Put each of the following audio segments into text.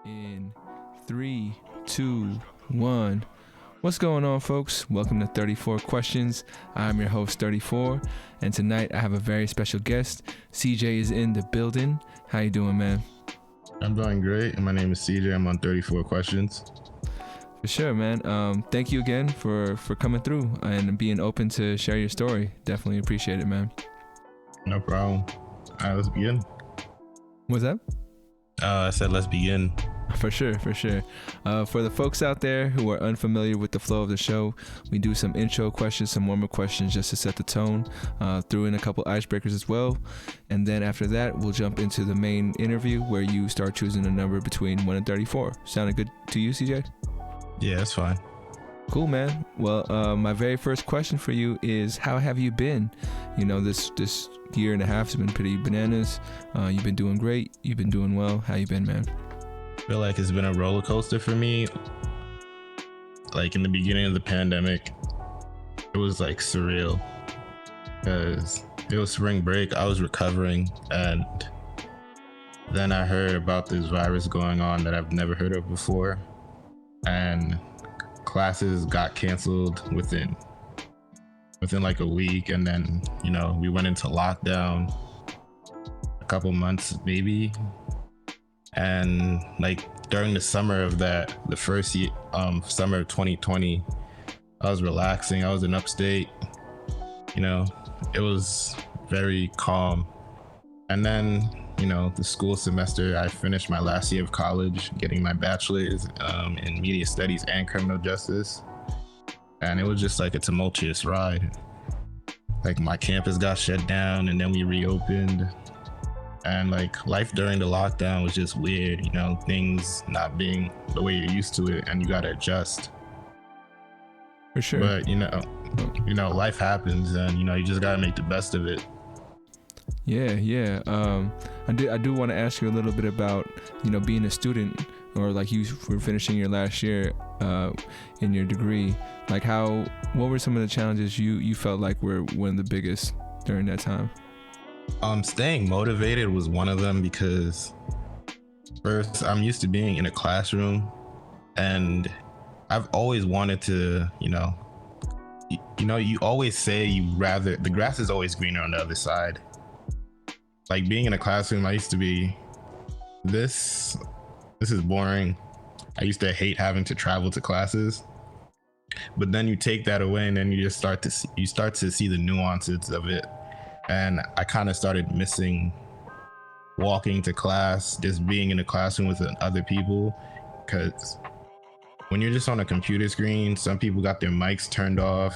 In 3, 2, 1. What's going on, folks? Welcome to 34 Questions. I'm your host, 34, and tonight I have a very special guest. CJ is in the building. How you doing, man? I'm doing great, and my name is CJ. I'm on 34 Questions. For sure, man. Thank you again for coming through and being open to share your story. Definitely appreciate it, man. No problem. All right, let's begin. What's that? I said let's begin. For sure. For the folks out there who are unfamiliar with the flow of the show, we do some intro questions, some warm-up questions just to set the tone, threw in a couple icebreakers as well. And then after that, we'll jump into the main interview where you start choosing a number between 1 and 34. Sounded good to you, CJ? Yeah, that's fine. Cool, man. Well, my very first question for you is, how have you been? You know, this year and a half has been pretty bananas. You've been doing great. You've been doing well. How you been, man? I feel like it's been a roller coaster for me. Like in the beginning of the pandemic, it was like surreal because it was spring break. I was recovering, and then I heard about this virus going on that I've never heard of before, and classes got canceled within like a week, and then we went into lockdown a couple months maybe. And like during the summer of that, the first summer of 2020, I was relaxing. I was in upstate. It was very calm. And then, the school semester, I finished my last year of college, getting my bachelor's in media studies and criminal justice. And it was just like a tumultuous ride. Like my campus got shut down, and then we reopened. And like life during the lockdown was just weird, things not being the way you're used to it, and you gotta adjust. For sure. But life happens, and you just gotta make the best of it. Yeah. I do want to ask you a little bit about being a student, or like you were finishing your last year in your degree. Like what were some of the challenges you felt like were one of the biggest during that time? Staying motivated was one of them, because first, I'm used to being in a classroom, and I've always wanted to, you always say the grass is always greener on the other side. Like being in a classroom, I used to be, this is boring. I used to hate having to travel to classes, but then you take that away, and then you just start to see the nuances of it. And I kind of started missing walking to class, just being in a classroom with other people, because when you're just on a computer screen, some people got their mics turned off,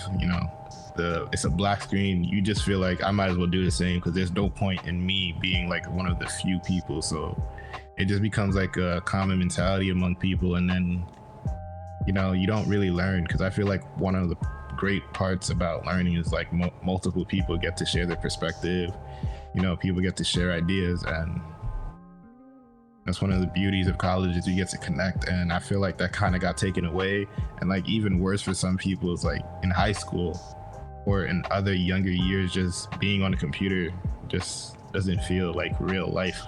it's a black screen. You just feel like I might as well do the same, because there's no point in me being like one of the few people. So it just becomes like a common mentality among people, and then you don't really learn, because I feel like one of the great parts about learning is like multiple people get to share their perspective. People get to share ideas, and that's one of the beauties of college, is you get to connect. And I feel like that kind of got taken away. And like even worse for some people is like in high school or in other younger years, just being on a computer just doesn't feel like real life.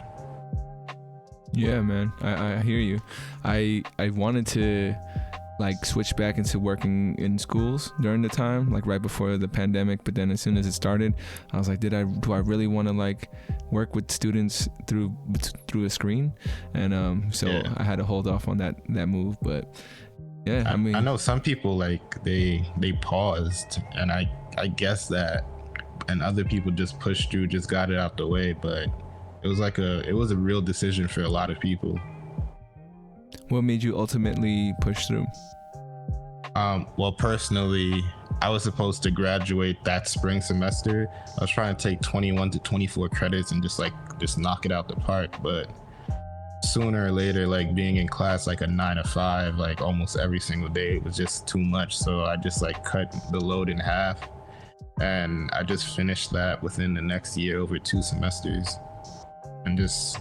Yeah, man, I hear you. I wanted to like switch back into working in schools during the time, like right before the pandemic, but then as soon as it started, I was like, do I really want to like work with students through a screen? And so I had to hold off on that move. But yeah, I mean, I know some people like they paused, and I guess that, and other people just pushed through, just got it out the way. But it was a real decision for a lot of people. What made you ultimately push through? Well, personally, I was supposed to graduate that spring semester. I was trying to take 21 to 24 credits and just knock it out the park. But sooner or later, like being in class like a 9 to 5, like almost every single day, it was just too much. So I just like cut the load in half, and I just finished that within the next year over 2 semesters, and just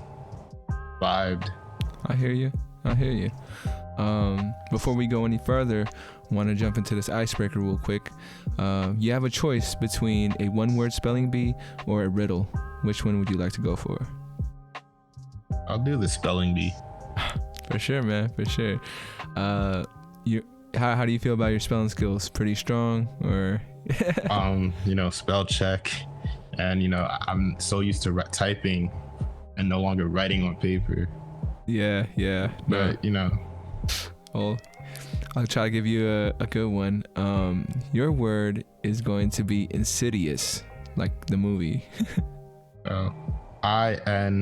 vibed. I hear you. Before we go any further, want to jump into this icebreaker real quick. You have a choice between a one-word spelling bee or a riddle. Which one would you like to go for? I'll do the spelling bee. For sure, man. For sure. You how do you feel about your spelling skills? Pretty strong, or? Spell check, and I'm so used to typing and no longer writing on paper. Yeah. But Well, I'll try to give you a good one. Your word is going to be insidious, like the movie. INSIDIOUS.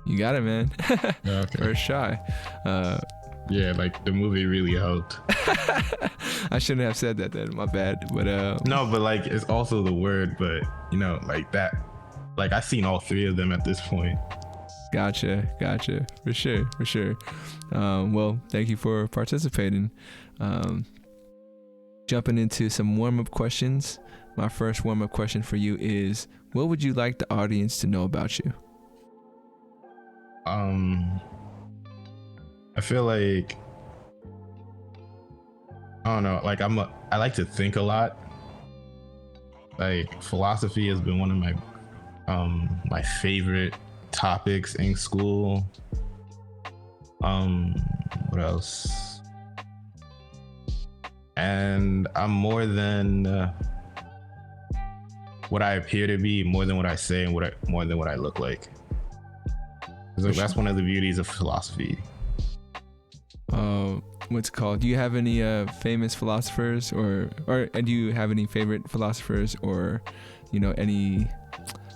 You got it, man. Okay. First try. Yeah, like the movie really helped. I shouldn't have said that then, my bad. But no, but like it's also the word, but like that, like I've seen all three of them at this point. Gotcha. For sure. Well, thank you for participating. Jumping into some warm-up questions. My first warm-up question for you is, what would you like the audience to know about you? I feel like, I don't know, like I like to think a lot. Like philosophy has been one of my favorite topics in school. What else? And I'm more than what I appear to be, more than what I say, and more than what I look like. So that's one of the beauties of philosophy. What's it called? Do you have any famous philosophers, or do you have any favorite philosophers, or any,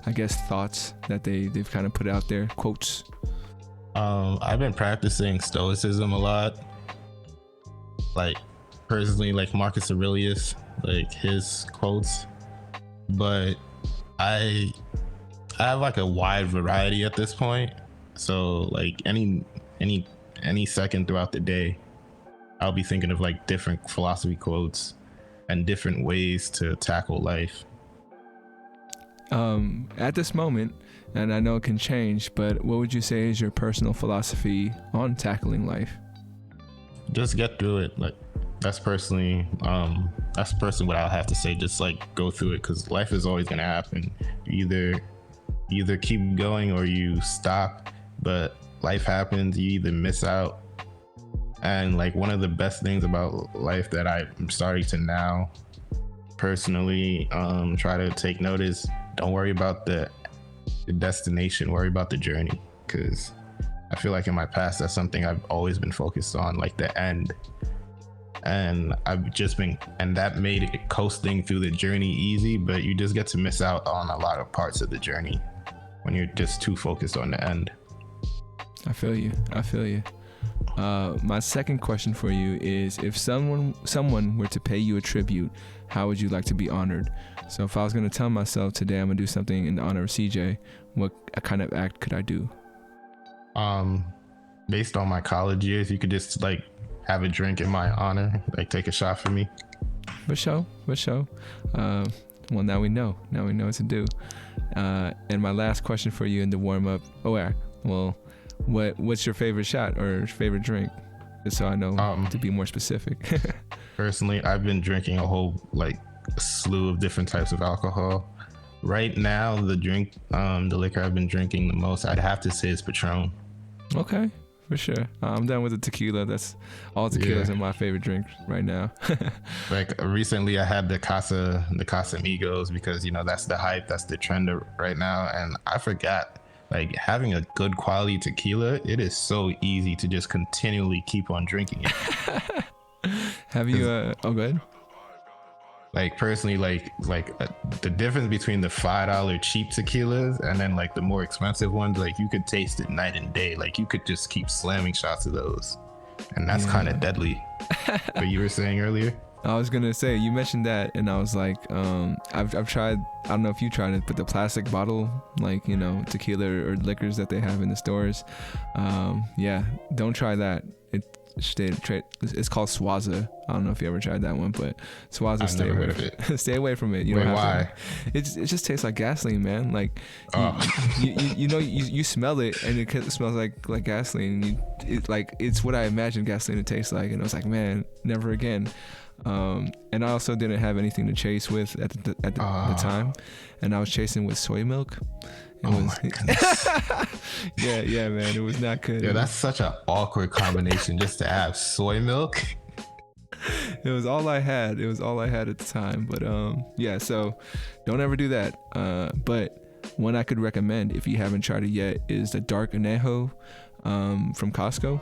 I guess, thoughts that they've kind of put out there, quotes? I've been practicing stoicism a lot. Like personally, like Marcus Aurelius, like his quotes. But I have like a wide variety at this point. So like any second throughout the day, I'll be thinking of like different philosophy quotes and different ways to tackle life. At this moment, and I know it can change, but what would you say is your personal philosophy on tackling life? Just get through it. Like that's personally what I'll have to say. Just like go through it, because life is always gonna happen. You either keep going or you stop, but life happens. You either miss out. And like one of the best things about life that I'm starting to now personally try to take notice, don't worry about the destination, worry about the journey. Because I feel like in my past, that's something I've always been focused on, like the end. And that made it coasting through the journey easy, but you just get to miss out on a lot of parts of the journey when you're just too focused on the end. I feel you. My second question for you is, if someone were to pay you a tribute, how would you like to be honored? So if I was going to tell myself today I'm going to do something in honor of CJ, what kind of act could I do? Based on my college years, you could just like have a drink in my honor, like take a shot for me. For sure. Well, now we know what to do. And my last question for you in the warm up. What's your favorite shot or favorite drink? Just so I know to be more specific. Personally, I've been drinking a whole slew of different types of alcohol. Right now, the liquor I've been drinking the most, I'd have to say, is Patron. Okay, for sure. I'm done with the tequila. That's all tequilas are my favorite drink right now. Like recently, I had the Casamigos because that's the hype, that's the trend right now, and I forgot. Like having a good quality tequila, it is so easy to just continually keep on drinking it. Have you? Go ahead. Like personally, the difference between the $5 cheap tequilas and then like the more expensive ones, like you could taste it night and day. Like you could just keep slamming shots of those, and that's kind of deadly. What you were saying earlier. I was gonna say, you mentioned that, and I was like, I've tried. I don't know if you tried it, but the plastic bottle, tequila or liquors that they have in the stores. Don't try that. It's called Swaza. I don't know if you ever tried that one, but Swaza, stay away from it. Stay away from it. You don't have why? It just tastes like gasoline, man. Like you smell it, and it smells like gasoline. It's what I imagined gasoline to taste like, and I was like, man, never again. And I also didn't have anything to chase with at the time, and I was chasing with soy milk, It Oh was, my goodness. yeah, man. It was not good. Yeah, that's such an awkward combination just to have soy milk. It was all I had. It was all I had at the time. But yeah, so don't ever do that. But one I could recommend if you haven't tried it yet is the Dark Anejo from Costco.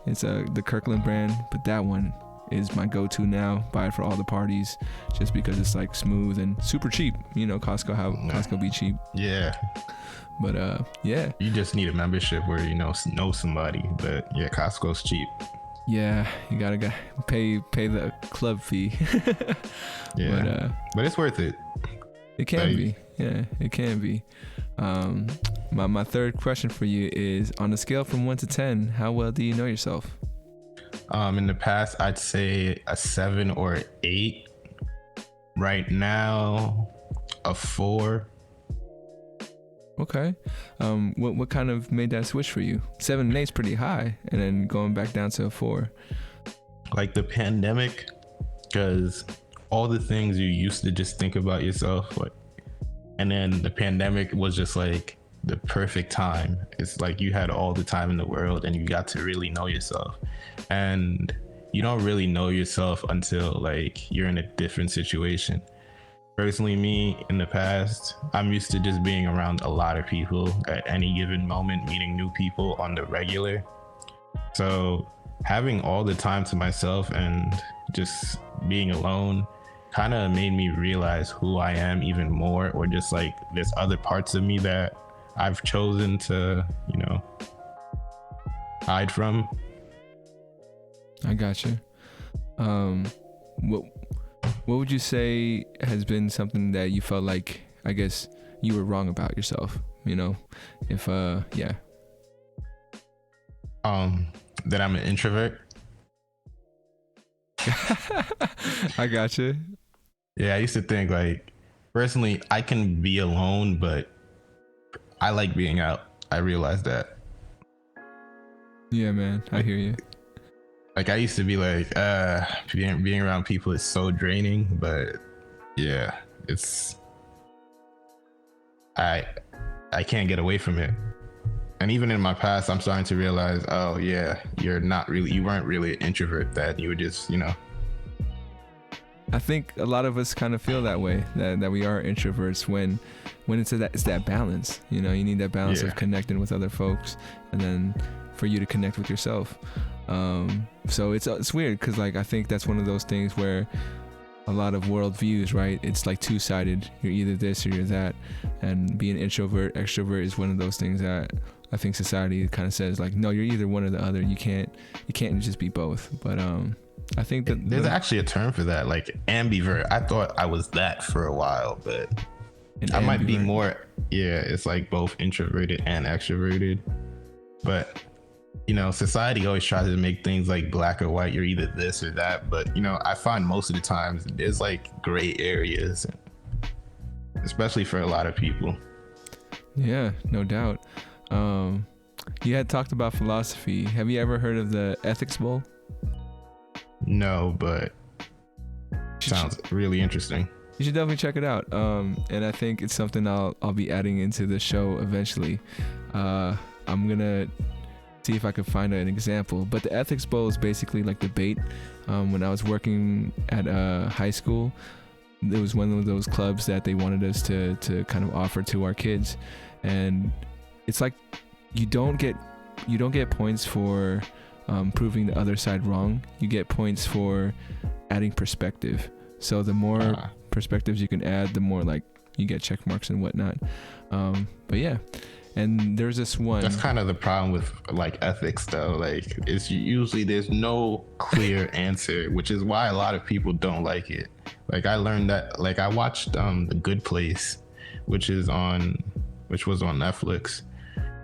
It's the Kirkland brand, but that one is my go-to now. Buy it for all the parties just because it's like smooth and super cheap. You know, Costco be cheap. Yeah. But yeah. You just need a membership where you know somebody. But yeah, Costco's cheap. Yeah, you gotta pay the club fee. Yeah, but it's worth it. It can be. Yeah, it can be. My third question for you is, on a scale from 1 to 10, how well do you know yourself? In the past, I'd say a 7 or 8. Right now, a 4. Okay. What kind of made that switch for you? 7 and 8 is pretty high, and then going back down to a 4. Like the pandemic, because all the things you used to just think about yourself, like, and then the pandemic was just like the perfect time. It's like you had all the time in the world, and you got to really know yourself. And you don't really know yourself until like you're in a different situation. Personally, me, in the past, I'm used to just being around a lot of people at any given moment, meeting new people on the regular. So having all the time to myself and just being alone kind of made me realize who I am even more, or just like there's other parts of me that I've chosen to, you know, hide from. I gotcha. What would you say has been something that you felt like, I guess, you were wrong about yourself? You know, if yeah. That I'm an introvert. I gotcha. Yeah, I used to think like, personally, I can be alone, but I like being out. I realized that. Yeah, man, I hear you. Like I used to be like, being around people is so draining, but yeah, I can't get away from it. And even in my past, I'm starting to realize, oh yeah, you weren't really an introvert, that you were just, you know. I think a lot of us kind of feel that way, that we are introverts when it's that balance. You know, you need that balance of connecting with other folks, and then for you to connect with yourself. So it's weird because like I think that's one of those things where a lot of worldviews, right? It's like two-sided. You're either this or you're that, and being introvert, extrovert is one of those things that I think society kind of says like, no, you're either one or the other. You can't just be both. But I think that there's actually a term for that, like ambivert. I thought I was that for a while, but I might be more. Yeah, it's like both introverted and extroverted. But you know, society always tries to make things like black or white. You're either this or that. But you know, I find most of the times there's like gray areas, especially for a lot of people. Yeah, no doubt. You had talked about philosophy. Have you ever heard of the Ethics Bowl? No, but sounds really interesting. You should definitely check it out. And I think it's something I'll be adding into the show eventually. I'm gonna see if I could find an example. But the Ethics Bowl is basically like debate. When I was working at high school, it was one of those clubs that they wanted us to kind of offer to our kids, and it's like you don't get points for proving the other side wrong. You get points for adding perspective. So the more perspectives you can add, the more like you get check marks and whatnot. But yeah, and there's this one. That's kind of the problem with like ethics, though. Like it's usually there's no clear answer, which is why a lot of people don't like it. Like I learned that. Like I watched The Good Place, which was on Netflix.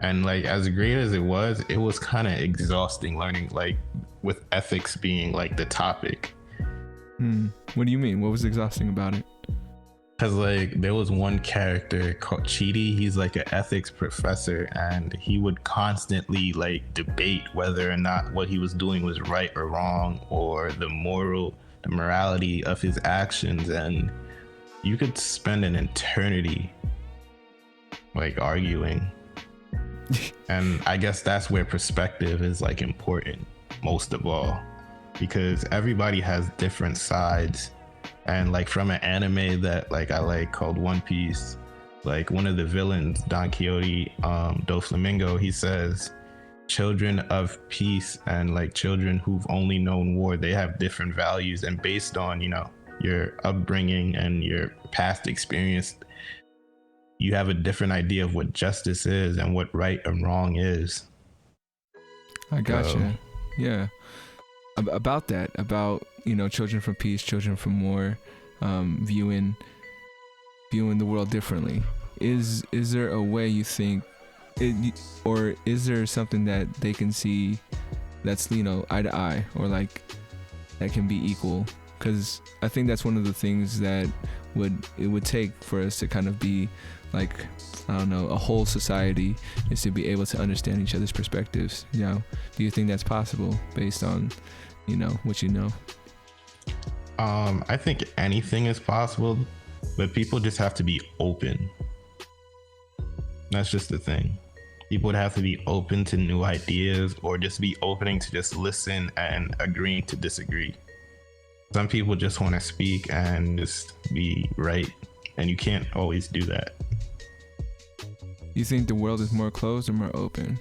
And like as great as it was kind of exhausting learning, like with ethics being like the topic. What do you mean? What was exhausting about it? Because like there was one character called Chidi. He's like an ethics professor, and he would constantly like debate whether or not what he was doing was right or wrong, or the morality of his actions. And you could spend an eternity like arguing. And I guess that's where perspective is like important most of all, because everybody has different sides. And like from an anime that like I like called One Piece, like one of the villains, Don Quixote, Doflamingo, he says children of peace and like children who've only known war, they have different values, and based on, you know, your upbringing and your past experience, you have a different idea of what justice is and what right and wrong is. I gotcha. Yeah. About that, about, you know, children from peace, children from war, viewing the world differently. Is there a way you think, or is there something that they can see that's, you know, eye to eye, or like that can be equal? Because I think that's one of the things that it would take for us to kind of be like, I don't know, a whole society, is to be able to understand each other's perspectives. You know, do you think that's possible based on, you know, what you know? I think anything is possible, but people just have to be open. That's just the thing. People would have to be open to new ideas, or just be opening to just listen and agreeing to disagree. Some people just want to speak and just be right, and you can't always do that. You think the world is more closed or more open?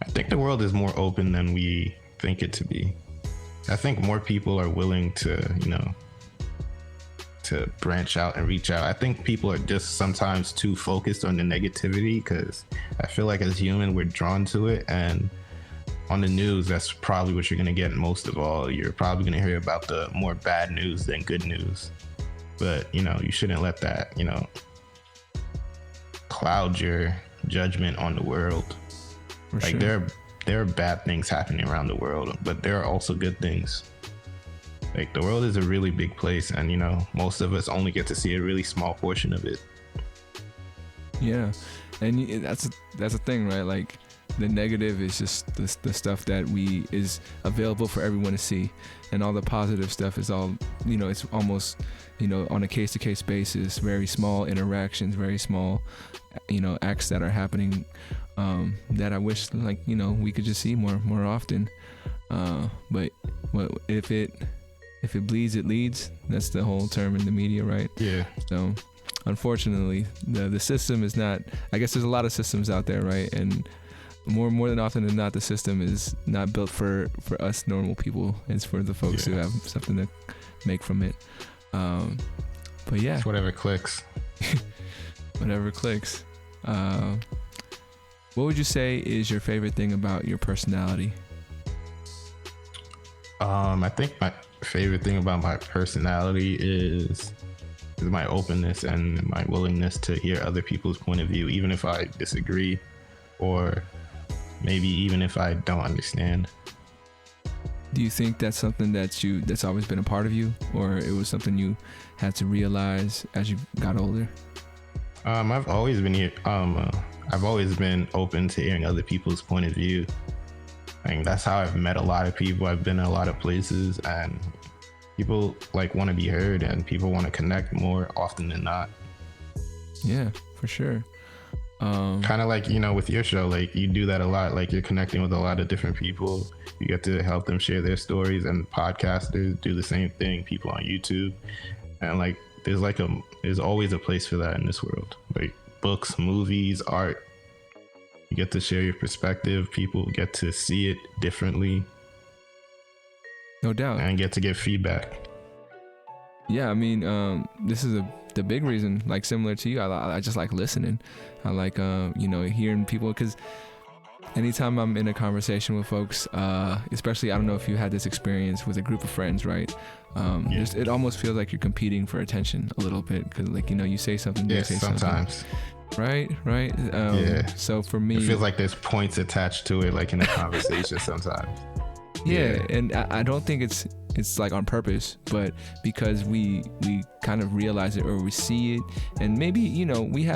I think the world is more open than we think it to be. I think more people are willing to, you know, to branch out and reach out. I think people are just sometimes too focused on the negativity, because I feel like as human, we're drawn to it. And on the news, that's probably what you're going to get most of all. You're probably going to hear about the more bad news than good news. But, you know, you shouldn't let that, you know, cloud your judgment on the world. For like sure. there are bad things happening around the world, but there are also good things. Like the world is a really big place, and, you know, most of us only get to see a really small portion of it. Yeah, and that's the thing, right? Like the negative is just the stuff that is available for everyone to see, and all the positive stuff is all, you know, it's almost, you know, on a case-to-case basis, very small interactions, very small, you know, acts that are happening, that I wish, like, you know, we could just see more often. But if it bleeds, it leads. That's the whole term in the media, right? Yeah. So unfortunately, the system is not, I guess there's a lot of systems out there, right? And more than often than not, the system is not built for us normal people. It's for the folks who have something to make from it. But yeah. It's whatever clicks. Whatever clicks. What would you say is your favorite thing about your personality? I think my favorite thing about my personality is my openness and my willingness to hear other people's point of view, even if I disagree, or maybe even if I don't understand. Do you think that's something that's always been a part of you, or it was something you had to realize as you got older? I've always been open to hearing other people's point of view. I mean, that's how I've met a lot of people. I've been in a lot of places, and people like want to be heard, and people want to connect more often than not. Yeah, for sure. Kind of like, you know, with your show, like you do that a lot. Like you're connecting with a lot of different people. You get to help them share their stories, and podcasters do the same thing. People on YouTube, and like there's always a place for that in this world. Like books, movies, art. You get to share your perspective. People get to see it differently. No doubt. And get to give feedback. Yeah, I mean, this is the big reason, like similar to you, I just like listening. I like, you know, hearing people, because anytime I'm in a conversation with folks, especially, I don't know if you had this experience with a group of friends, right? It almost feels like you're competing for attention a little bit, because, like, you know, you say something, they say sometimes. something. Right. So for me, it feels like there's points attached to it, like in a conversation sometimes. Yeah, and I don't think it's like on purpose, but because we kind of realize it, or we see it, and maybe, you know, we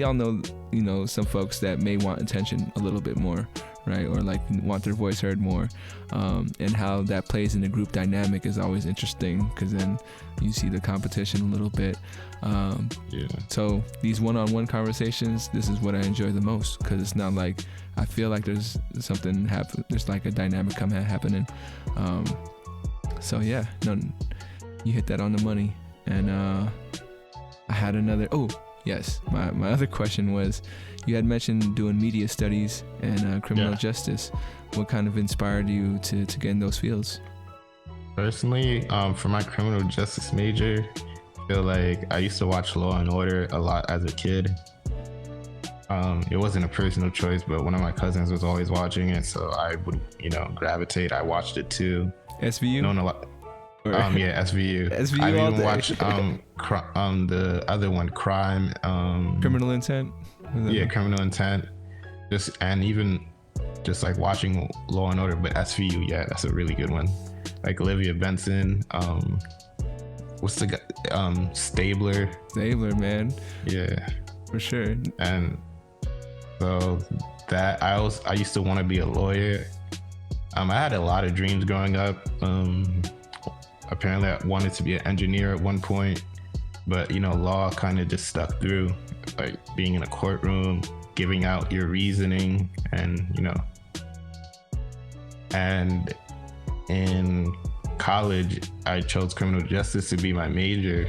all know, you know, some folks that may want attention a little bit more, right? Or like want their voice heard more. And how that plays in the group dynamic is always interesting, because then you see the competition a little bit. So these one-on-one conversations, this is what I enjoy the most, because it's not like I feel like there's something there's like a dynamic happening. So yeah, no, you hit that on the money. And I had another. Oh yes, my other question was, you had mentioned doing media studies and criminal justice. What kind of inspired you to get in those fields? Personally, for my criminal justice major, I feel like I used to watch Law and Order a lot as a kid. It wasn't a personal choice, but one of my cousins was always watching it, so I would, gravitate. I watched it too. SVU? Known a lot. Yeah, SVU. SVU I all even day. watched the other one, Crime. Criminal Intent? Yeah, Criminal Intent. And even just like watching Law and Order, but SVU, yeah, that's a really good one. Like Olivia Benson. What's the guy? Stabler, man. Yeah, for sure. And so that I used to want to be a lawyer. I had a lot of dreams growing up. Apparently I wanted to be an engineer at one point, but law kind of just stuck through, like being in a courtroom, giving out your reasoning, and and in college I chose criminal justice to be my major,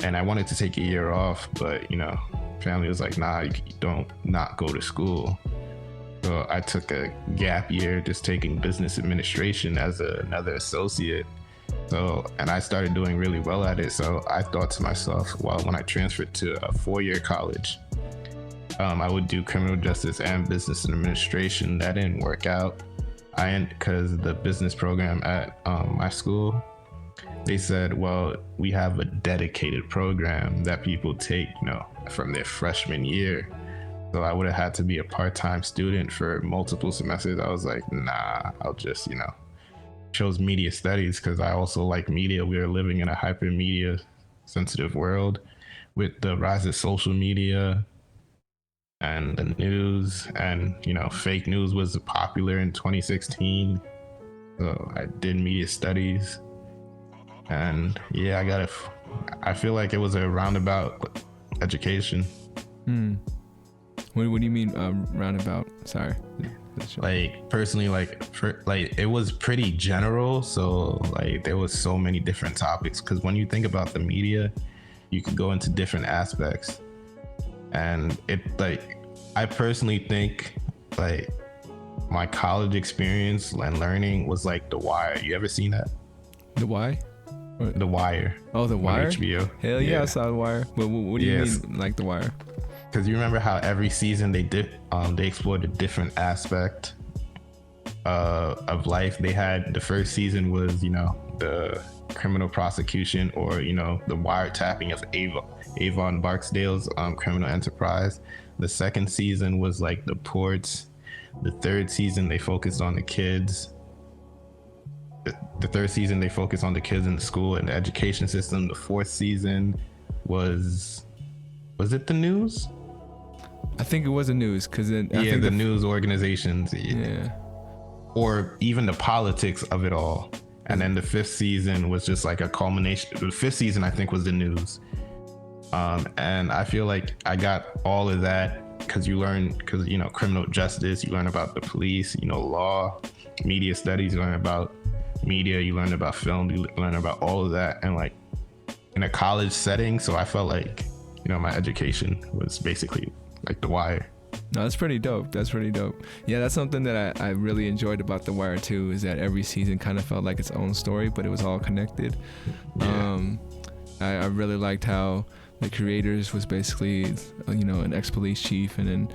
and I wanted to take a year off, but family was like, nah, you don't not go to school. So I took a gap year, just taking business administration as another associate. And I started doing really well at it. So I thought to myself, well, when I transferred to a 4-year college, I would do criminal justice and business administration. That didn't work out. Because the business program at my school, they said, well, we have a dedicated program that people take, from their freshman year. So I would have had to be a part-time student for multiple semesters. I was like, nah, I'll just, chose media studies because I also like media. We are living in a hyper media sensitive world with the rise of social media and the news, and fake news was popular in 2016. So I did media studies, and yeah, I feel like it was a roundabout education. What do you mean roundabout? Sorry. Like personally, it was pretty general, so like there was so many different topics, because when you think about the media, you could go into different aspects, and I personally think like my college experience and learning was like The Wire. You ever seen that? The Why? The Wire. Oh, The Wire? On HBO. Hell yeah, I saw The Wire. What do you mean like The Wire? Because you remember how every season they explored a different aspect of life. They had, the first season was the criminal prosecution, or the wiretapping of Avon Barksdale's criminal enterprise. The second season was like the ports. The third season they focused on the kids. The third season they focused on the kids in the school and the education system. The fourth season was it the news? I think it was the news, because the news organizations, or even the politics of it all. And then the fifth season was just like a culmination. The fifth season, I think, was the news. And I feel like I got all of that because criminal justice, you learn about the police, law, media studies, you learn about media, you learn about film, you learn about all of that, and like in a college setting. So I felt like my education was basically like The Wire. No, that's pretty dope. Yeah, that's something that I really enjoyed about The Wire too, is that every season kind of felt like its own story, but it was all connected. I really liked how the creators was basically an ex-police chief, and then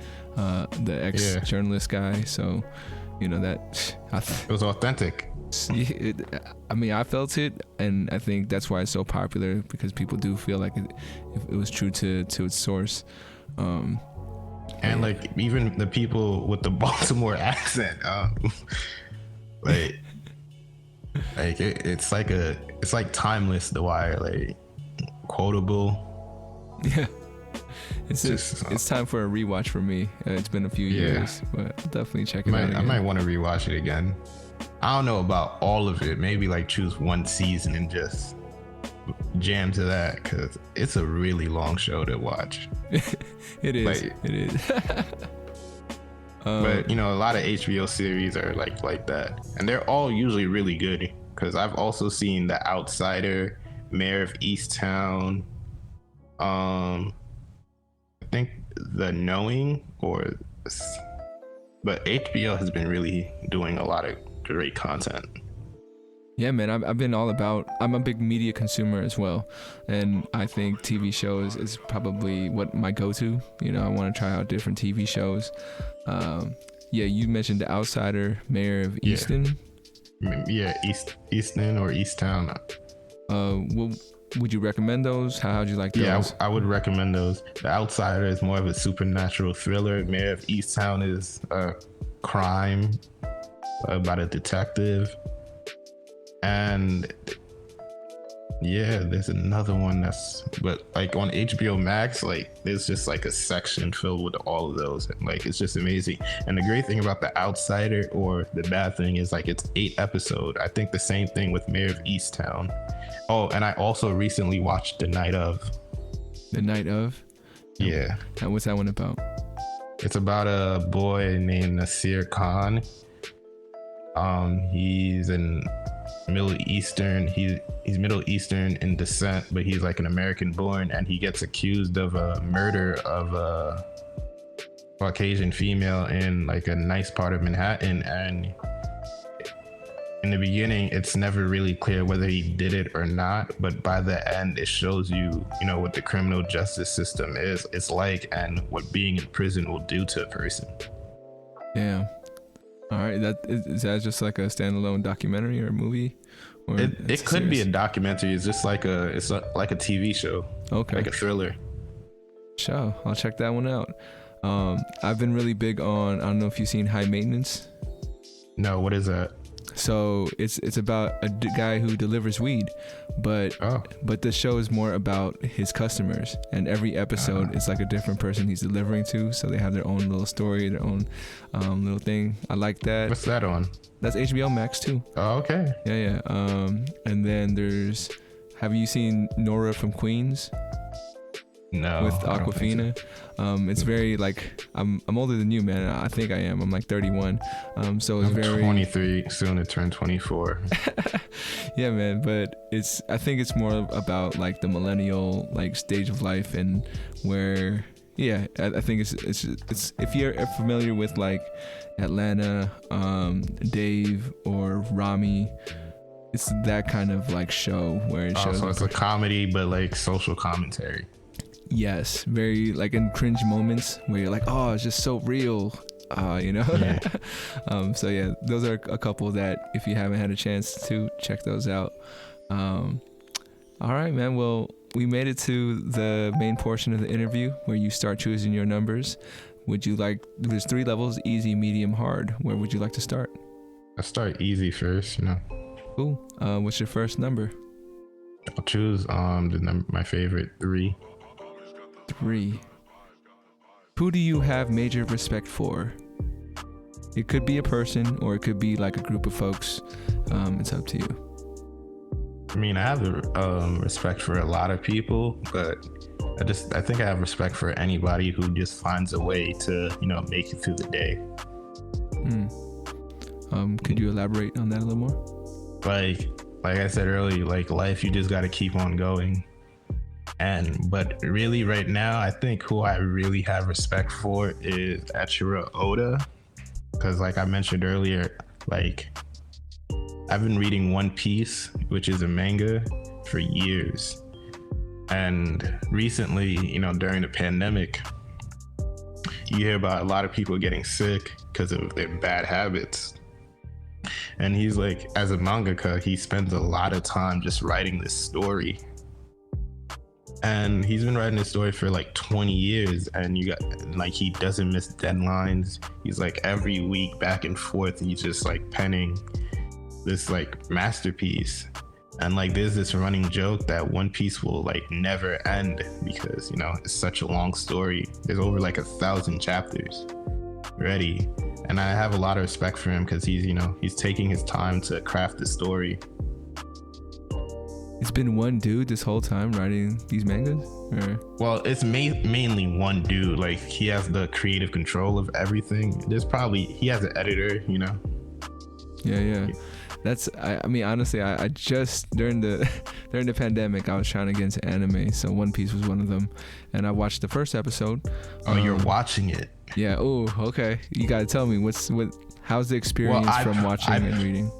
the ex-journalist guy. So that it was authentic. I felt it, and I think that's why it's so popular, because people do feel like it was true to its source. And like even the people with the Baltimore accent, it's like timeless. The Wire, like quotable. It's time for a rewatch for me. It's been a few years, but I'll definitely check it out again. I might want to rewatch it again. I don't know about all of it. Maybe like choose one season and just jam to that, because it's a really long show to watch. It is. It is. But you know, a lot of HBO series are like that, and they're all usually really good. Because I've also seen The Outsider, Mayor of Easttown, I think The Knowing, but HBO has been really doing a lot of great content. Yeah, man, I've been all about, I'm a big media consumer as well. And I think TV shows is probably what my go-to. You know, I want to try out different TV shows. Yeah, you mentioned The Outsider, Mayor of Easton. Yeah, Easton or Easttown. Would you recommend those? How'd you like those? Yeah, I would recommend those. The Outsider is more of a supernatural thriller. Mayor of Easttown is a crime about a detective. And yeah, there's another one but like on HBO Max, like there's just like a section filled with all of those, and like it's just amazing. And the great thing about The Outsider, or the bad thing, is like it's 8 episodes. I think the same thing with Mayor of Easttown. Oh, and I also recently watched The Night Of. The Night Of? Yeah. And what's that one about? It's about a boy named Nasir Khan. He's in Middle Eastern. He's Middle Eastern in descent, but he's like an American born, and he gets accused of a murder of a Caucasian female in like a nice part of Manhattan. And in the beginning, it's never really clear whether he did it or not, but by the end, it shows you know, what the criminal justice system is like, and what being in prison will do to a person. Yeah. All right, is that just like a standalone documentary or a movie? Or it could be a documentary. It's just like a TV show. Okay. Like a thriller. Sure, I'll check that one out. I've been really big on, I don't know if you've seen High Maintenance. No, what is that? So it's about a guy who delivers weed, but the show is more about his customers, and every episode is like a different person he's delivering to, so they have their own little story, their own little thing. I like that. What's that on? That's HBO Max too. Oh, okay. Yeah. And then have you seen Nora from Queens? No. With Aquafina. It's very like, I'm older than you, man. I think I am. I'm like 31. So it's I'm 23, soon to turn 24. Yeah, man. But I think it's more about like the millennial like stage of life, and where, yeah, I think it's if you're familiar with like Atlanta, Dave or Rami, it's that kind of like show where it shows. So it's a comedy, but like social commentary. Yes, very like in cringe moments where you're like, oh, it's just so real, you know. Yeah. So yeah, those are a couple that, if you haven't had a chance to check those out. All right, man. Well, we made it to the main portion of the interview where you start choosing your numbers. There's 3 levels: easy, medium, hard. Where would you like to start? I'll start easy first, you know. Cool. What's your first number? I'll choose my favorite, 3. 3. Who do you have major respect for? It could be a person, or it could be like a group of folks. It's up to you. I mean, I have respect for a lot of people, but I think I have respect for anybody who just finds a way to, you know, make it through the day. Could you elaborate on that a little more? Like I said earlier, like life, you just got to keep on going. But really right now, I think who I really have respect for is Eiichiro Oda, because like I mentioned earlier, like I've been reading One Piece, which is a manga, for years. And recently, you know, during the pandemic, you hear about a lot of people getting sick because of their bad habits. And he's like, as a mangaka, he spends a lot of time just writing this story. And he's been writing this story for like 20 years, and he doesn't miss deadlines. He's like every week back and forth, he's just like penning this like masterpiece. And like there's this running joke that One Piece will like never end because, you know, it's such a long story. There's over like 1,000 chapters already. And I have a lot of respect for him because he's, you know, he's taking his time to craft the story. It's been one dude this whole time writing these mangas? Or? Well, it's mainly one dude. Like he has the creative control of everything. He has an editor, you know. Yeah. That's I mean honestly I just during the pandemic I was trying to get into anime, so One Piece was one of them, and I watched the first episode. Oh, you're watching it? Yeah. Oh, okay. You gotta tell me how's the experience from watching and reading?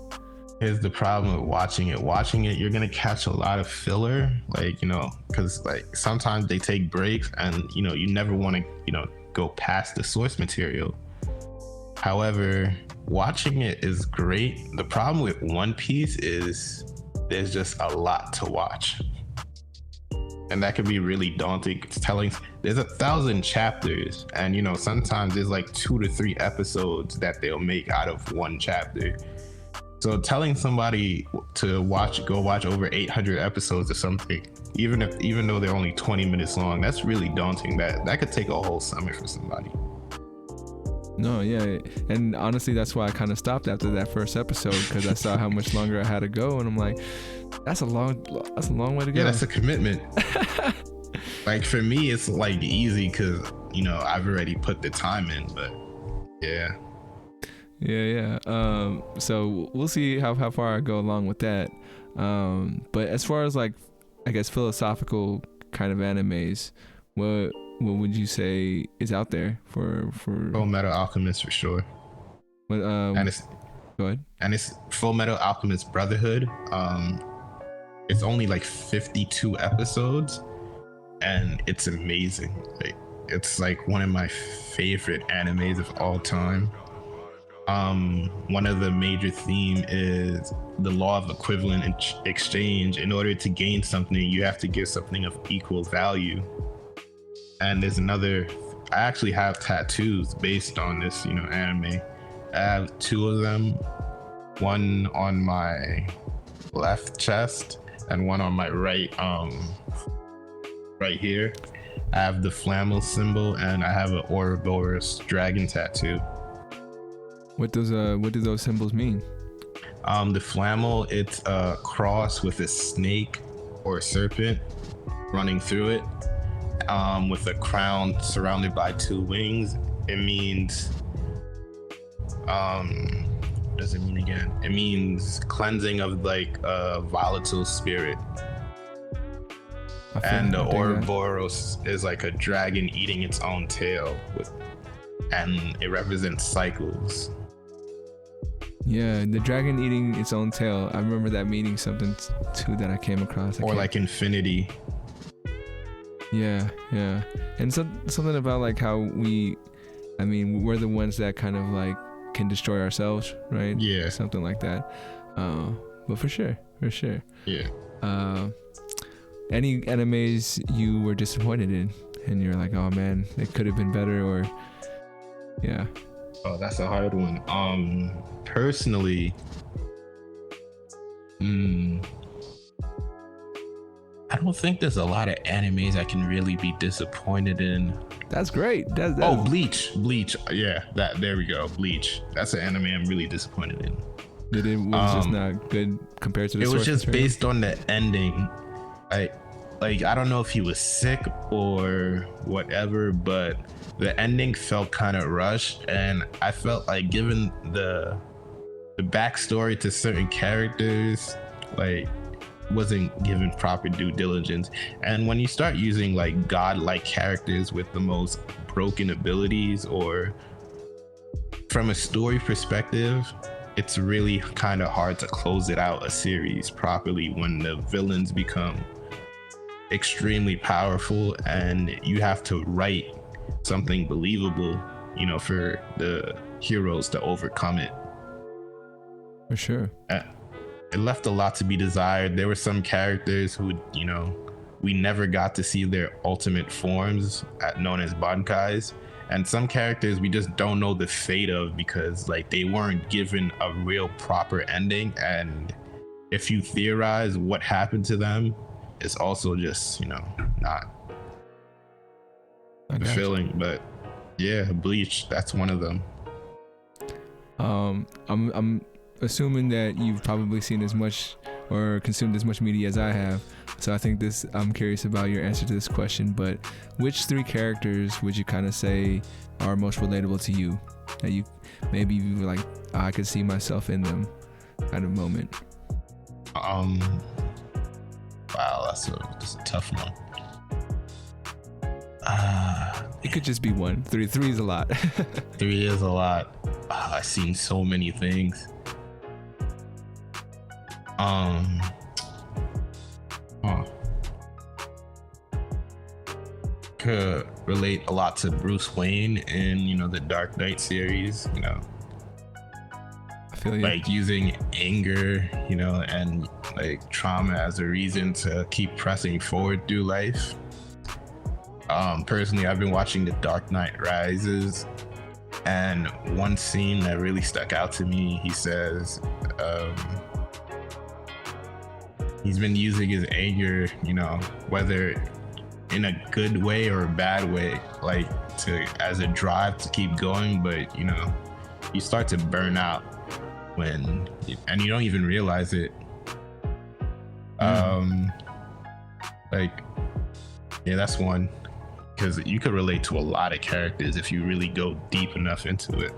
Here's the problem with watching it, you're gonna catch a lot of filler, like, you know, because like sometimes they take breaks and, you know, you never want to, you know, go past the source material. However, watching it is great. The problem with One Piece is there's just a lot to watch, and that can be really daunting. There's 1,000 chapters, and, you know, sometimes there's like 2 to 3 episodes that they'll make out of one chapter. So telling somebody to go watch over 800 episodes or something, even though they're only 20 minutes long, that's really daunting. That could take a whole summer for somebody. No, yeah, and honestly, that's why I kind of stopped after that first episode, because I saw how much longer I had to go, and I'm like, that's a long way to go. Yeah, that's a commitment. Like for me, it's like easy because, you know, I've already put the time in, but yeah. So we'll see how far I go along with that. But as far as like, I guess philosophical kind of animes, what would you say is out there for Full Metal Alchemist for sure. What, and it's go ahead. And it's Full Metal Alchemist Brotherhood. It's only like 52 episodes, and it's amazing. Like, it's like one of my favorite animes of all time. One of the major theme is the law of equivalent exchange. In order to gain something, you have to give something of equal value. And there's I actually have tattoos based on this, you know, anime. I have 2 of them, one on my left chest and one on my right here. I have the Flammel symbol, and I have an Ouroboros dragon tattoo. What do those symbols mean? The Flammel, it's a cross with a snake or a serpent running through it, with a crown surrounded by 2 wings. It means, what does it mean again? It means cleansing of like a volatile spirit. And the Ouroboros is like a dragon eating its own tail, and it represents cycles. Yeah, the dragon eating its own tail. I remember that meaning something too that I came across. Or like infinity. Yeah. And something about like how we're the ones that kind of like can destroy ourselves, right? Yeah. Something like that. But for sure. Yeah. Any animes you were disappointed in and you're like, oh man, it could have been better, or yeah. Oh, that's a hard one. Personally, I don't think there's a lot of animes I can really be disappointed in. That's great. Bleach. Yeah, there we go. Bleach. That's an anime I'm really disappointed in. It was just not good compared to the source It was just material? based on the ending. I don't know if he was sick or whatever, but the ending felt kind of rushed, and I felt like given the backstory to certain characters, like, wasn't given proper due diligence. And when you start using like godlike characters with the most broken abilities, or from a story perspective, it's really kind of hard to close it out a series properly when the villains become extremely powerful and you have to write something believable, you know, for the heroes to overcome it. For sure. It left a lot to be desired. There were some characters who, you know, we never got to see their ultimate forms, known as bankais, and some characters we just don't know the fate of because like they weren't given a real proper ending, and if you theorize what happened to them, it's also just, you know, not fulfilling. But yeah, Bleach, that's one of them. I'm assuming that you've probably seen as much or consumed as much media as I have, so I think I'm curious about your answer to this question. But which 3 characters would you kind of say are most relatable to you, that you maybe you were like, oh, I could see myself in them kind of moment? Wow, that's a tough one. It could just be one. Three is a lot. 3 is a lot. I've seen so many things. Could relate a lot to Bruce Wayne in, you know, the Dark Knight series, you know. I feel you. Like using anger, you know, and like trauma as a reason to keep pressing forward through life. Personally, I've been watching The Dark Knight Rises, and one scene that really stuck out to me, he says, he's been using his anger, you know, whether in a good way or a bad way, like as a drive to keep going, but you know, you start to burn out and you don't even realize it. Like, yeah, that's one, because you could relate to a lot of characters if you really go deep enough into it.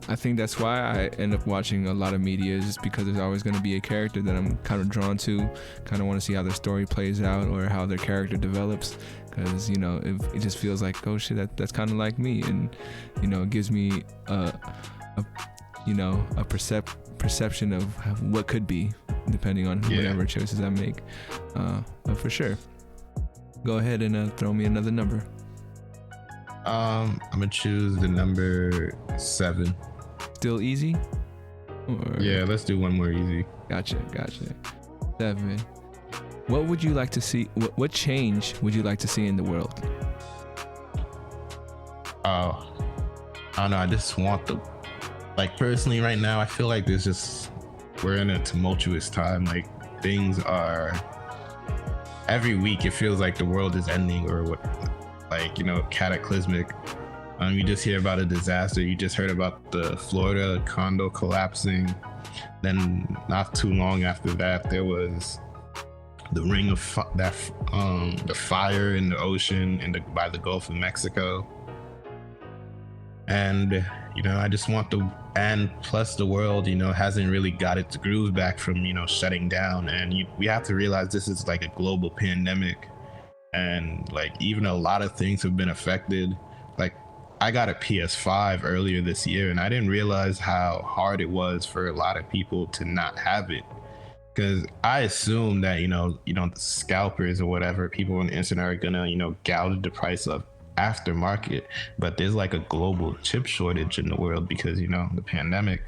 I think that's why I end up watching a lot of media, just because there's always going to be a character that I'm kind of drawn to, kind of want to see how their story plays out or how their character develops, because, you know, it just feels like, oh shit, that's kind of like me, and, you know, it gives me a perception of what could be, depending on whatever choices I make. But for sure, go ahead and throw me another number. I'm gonna choose the number 7. Still easy? Yeah, let's do one more easy. Gotcha. 7. What would you like to see? What change would you like to see in the world? I don't know. I just want personally right now, I feel like we're in a tumultuous time. Like, things are, every week it feels like the world is ending or what. Like, you know, cataclysmic. You just hear about a disaster. You just heard about the Florida condo collapsing. Then not too long after that, there was the ring of the fire in the ocean by the Gulf of Mexico. And, you know, I just want and plus the world, you know, hasn't really got its groove back from, you know, shutting down. And we have to realize this is like a global pandemic. And like, even a lot of things have been affected. Like, I got a PS5 earlier this year, and I didn't realize how hard it was for a lot of people to not have it, because I assume that, you know, the scalpers or whatever, people on the internet are gonna, you know, gouge the price of aftermarket. But there's like a global chip shortage in the world because, you know, the pandemic.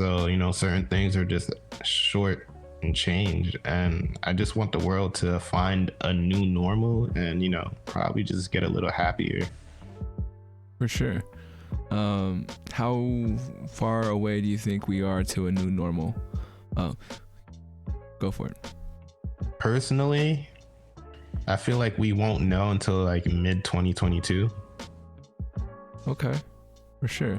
So, you know, certain things are just short and change, and I just want the world to find a new normal and, you know, probably just get a little happier. For sure. How far away do you think we are to a new normal? Go for it. Personally, I feel like we won't know until like mid 2022. Okay, for sure.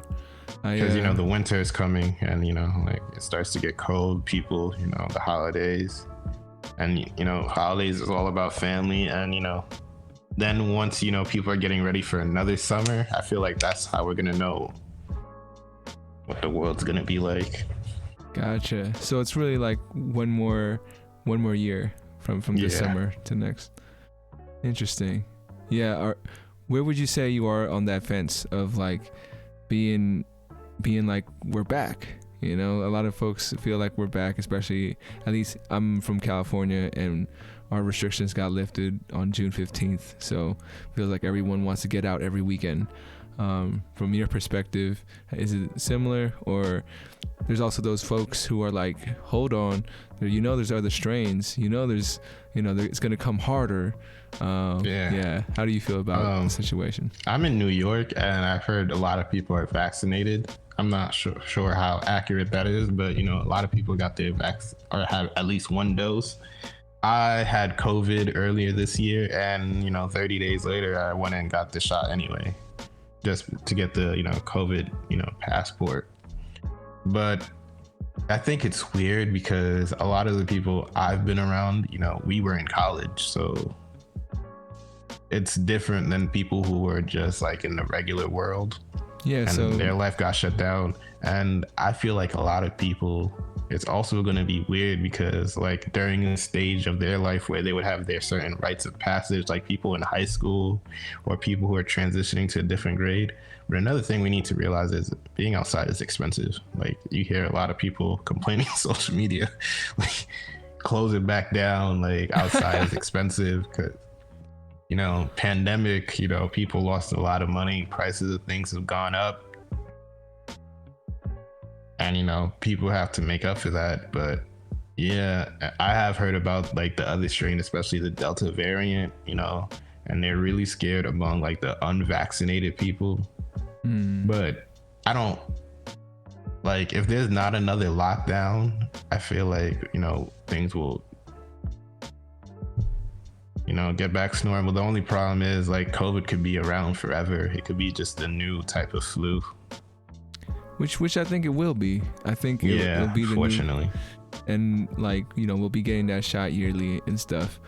Because, you know, the winter is coming, and, you know, like, it starts to get cold. People, you know, the holidays, and, you know, holidays is all about family. And, you know, then once, you know, people are getting ready for another summer, I feel like that's how we're gonna know what the world's gonna be like. Gotcha. So it's really like one more year from this summer to next. Interesting. Yeah. Where would you say you are on that fence of like being like, we're back? You know, a lot of folks feel like we're back, especially, at least I'm from California, and our restrictions got lifted on June 15th. So it feels like everyone wants to get out every weekend. From your perspective, is it similar, or there's also those folks who are like, hold on, you know, there's other strains, you know, there's, you know, it's going to come harder. Yeah. How do you feel about the situation? I'm in New York, and I've heard a lot of people are vaccinated. I'm not sure how accurate that is, but you know, a lot of people got their vaccine or have at least one dose. I had COVID earlier this year, and you know, 30 days later, I went and got the shot anyway, just to get the COVID passport. But I think it's weird because a lot of the people I've been around, we were in college, so it's different than people who were just like in the regular world. Yeah, and so their life got shut down. And I feel like a lot of people, it's also going to be weird because like during a stage of their life where they would have their certain rites of passage, like people in high school or people who are transitioning to a different grade. But another thing we need to realize is being outside is expensive. Like you hear a lot of people complaining on social media, like close it back down, like outside is expensive because pandemic, people lost a lot of money, prices of things have gone up, and people have to make up for that. But yeah, I have heard about like the other strain, especially the Delta variant, and they're really scared among like the unvaccinated people. But I don't like, if there's not another lockdown, I feel like things will get back to normal. The only problem is like COVID could be around forever. It could be just a new type of flu. Which I think it will be. I think it'll be the fortunately. And like, we'll be getting that shot yearly and stuff.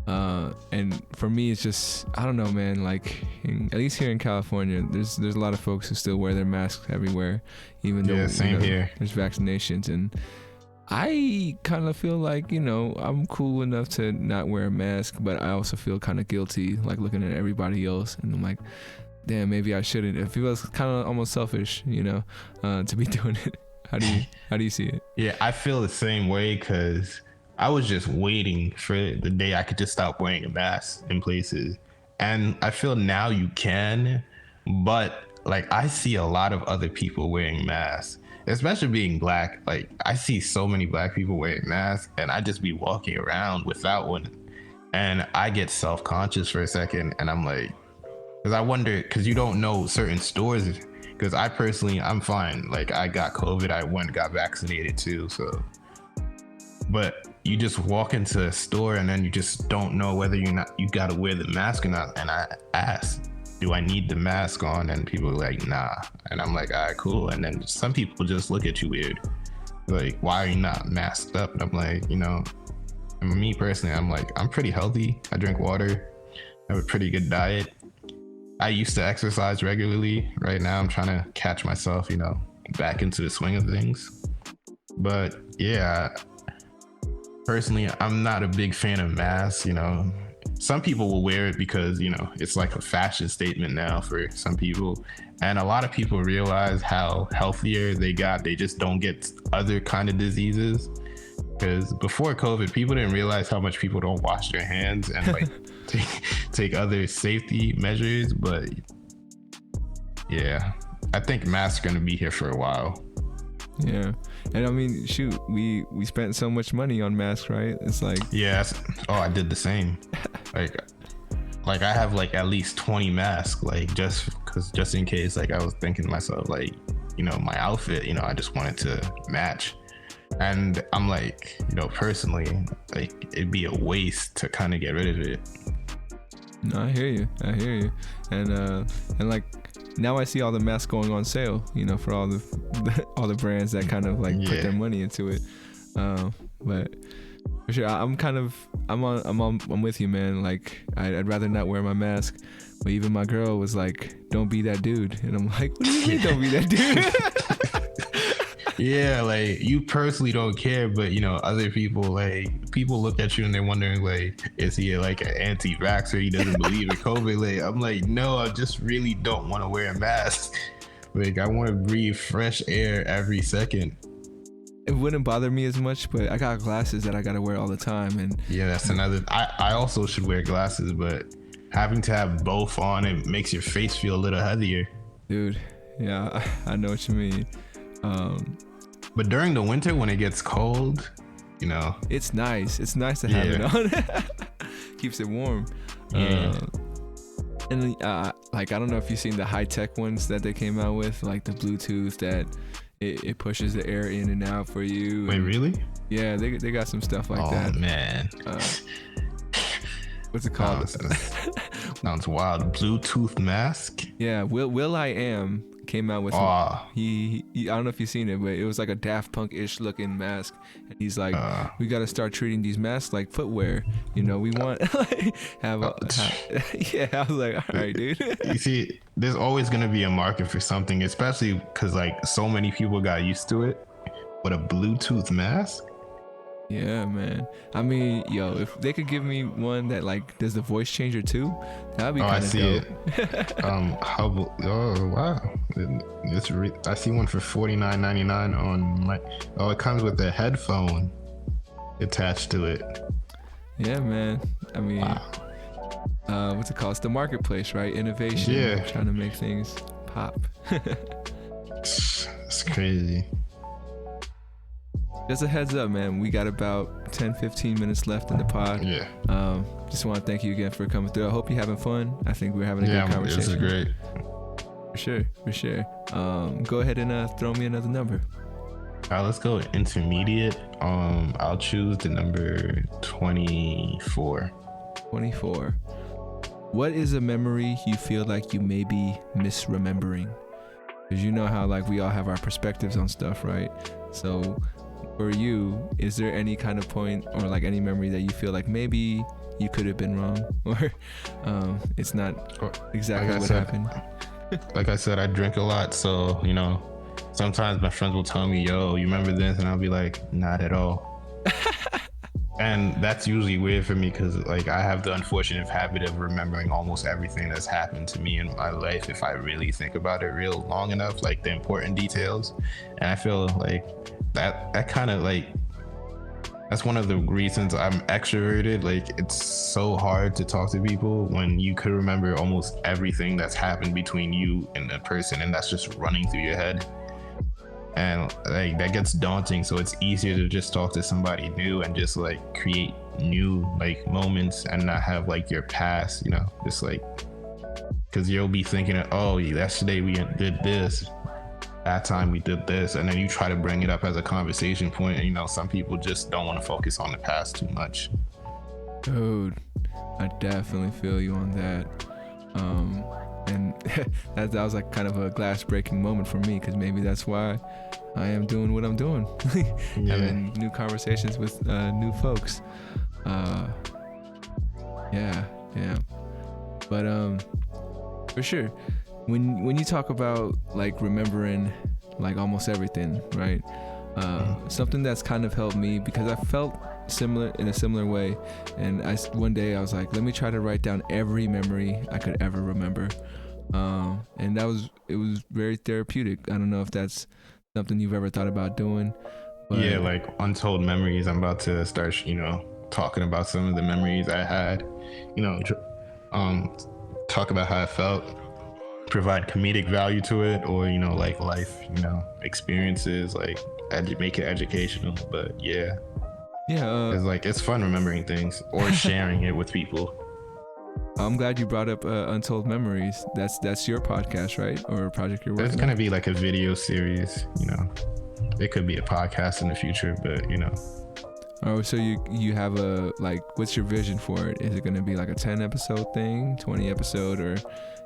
And for me, it's just, I don't know, man, like at least here in California, there's a lot of folks who still wear their masks everywhere, even though same here. There's vaccinations. And I kind of feel like, I'm cool enough to not wear a mask, but I also feel kind of guilty, like looking at everybody else. And I'm like, damn, maybe I shouldn't. It feels kind of almost selfish, to be doing it. How do you see it? Yeah, I feel the same way because I was just waiting for the day I could just stop wearing a mask in places. And I feel now you can, but like I see a lot of other people wearing masks. Especially being black, like I see so many black people wearing masks and I just be walking around without one. And I get self-conscious for a second and I'm like, because I wonder, because you don't know certain stores, because I personally, I'm fine. Like I got COVID, I went and got vaccinated too. So, but you just walk into a store and then you just don't know whether you got to wear the mask or not. And I ask, do I need the mask on? And people are like, nah. And I'm like, all right, cool. And then some people just look at you weird. Like, why are you not masked up? And I'm like, and me personally, I'm like, I'm pretty healthy. I drink water. I have a pretty good diet. I used to exercise regularly. Right now, I'm trying to catch myself, back into the swing of things. But yeah, personally, I'm not a big fan of masks, Some people will wear it because, it's like a fashion statement now for some people. And a lot of people realize how healthier they got. They just don't get other kind of diseases. Because before COVID, people didn't realize how much people don't wash their hands and like take other safety measures. But yeah, I think masks are going to be here for a while. Yeah. And I mean, shoot, we spent so much money on masks, right? It's like, yes. Oh, I did the same. Like I have like at least 20 masks, like just in case. Like I was thinking to myself, like, my outfit, I just wanted to match. And I'm like, personally, like it'd be a waste to kind of get rid of it. No, I hear you. And like now I see all the masks going on sale, for all the brands that kind of like put their money into it. But for sure, I'm with you, man. Like I'd rather not wear my mask. But even my girl was like, "Don't be that dude," and I'm like, "What do you mean, don't be that dude?" Yeah, like you personally don't care, but other people, like people look at you and they're wondering, like, is he like an anti-vaxxer? He doesn't believe in COVID. Like, I'm like, no, I just really don't want to wear a mask. Like, I want to breathe fresh air every second. It wouldn't bother me as much, but I got glasses that I gotta wear all the time, and yeah, that's another. I also should wear glasses, but having to have both on, it makes your face feel a little heavier. Dude, yeah, I know what you mean. But during the winter when it gets cold, it's nice. It's nice to have it on. Keeps it warm. Yeah. And like, I don't know if you've seen the high-tech ones that they came out with, like the Bluetooth that it pushes the air in and out for you. Wait, really? Yeah, they got some stuff like that. Oh man. What's it called? Sounds wild. Bluetooth mask? Yeah, Will I Am came out with he I don't know if you've seen it, but it was like a Daft Punk-ish looking mask, and he's like, we got to start treating these masks like footwear, you know, we want yeah, I was like, all right, dude. You see, there's always going to be a market for something, especially because like so many people got used to it. But a Bluetooth mask? Yeah, man. I mean, yo, if they could give me one that like does the voice changer too, that'd be kind of dope. Wow, I see one for $49.99 on my. Oh, it comes with a headphone attached to it. Yeah, man. I mean, wow. What's it called? It's the marketplace, right? Innovation. Yeah, trying to make things pop. It's crazy. Just a heads up, man. We got about 10-15 minutes left in the pod. Yeah. Just want to thank you again for coming through. I hope you're having fun. I think we're having a good conversation. This is great. For sure. Go ahead and throw me another number. Let's go intermediate. I'll choose the number 24. 24. What is a memory you feel like you may be misremembering? Because you know how like we all have our perspectives on stuff, right? So for you, is there any kind of point or like any memory that you feel like maybe you could have been wrong, or it's not exactly what happened? Like I said, I drink a lot, so you know, sometimes my friends will tell me, yo, you remember this? And I'll be like, not at all. And that's usually weird for me because like I have the unfortunate habit of remembering almost everything that's happened to me in my life if I really think about it real long enough, like the important details. And I feel like that kind of like, that's one of the reasons I'm extroverted. Like it's so hard to talk to people when you could remember almost everything that's happened between you and a person, and that's just running through your head. And like that gets daunting, so it's easier to just talk to somebody new and just like create new like moments and not have like your past, you know, just like, because you'll be thinking, oh, yesterday we did this, that time we did this, and then you try to bring it up as a conversation point, and you know, some people just don't want to focus on the past too much. Dude, I definitely feel you on that. And that was like kind of a glass breaking moment for me, because maybe that's why I am doing what I'm doing. Having new conversations with new folks. Yeah. But for sure, when you talk about like remembering like almost everything, right? Something that's kind of helped me, because I felt in a similar way, and one day I was like, let me try to write down every memory I could ever remember, and it was very therapeutic. I don't know if that's something you've ever thought about doing, but yeah, like untold memories. I'm about to start, you know, talking about some of the memories I had, you know, talk about how I felt, provide comedic value to it, or you know, like life, you know, experiences, like make it educational. But yeah, it's like it's fun remembering things or sharing it with people. I'm glad you brought up Untold Memories. That's your podcast, right? Or a project you're working on? There's gonna be like a video series, you know. It could be a podcast in the future, but you know. Oh, so you have a, like, what's your vision for it? Is it gonna be like a 10 episode thing, 20 episode, or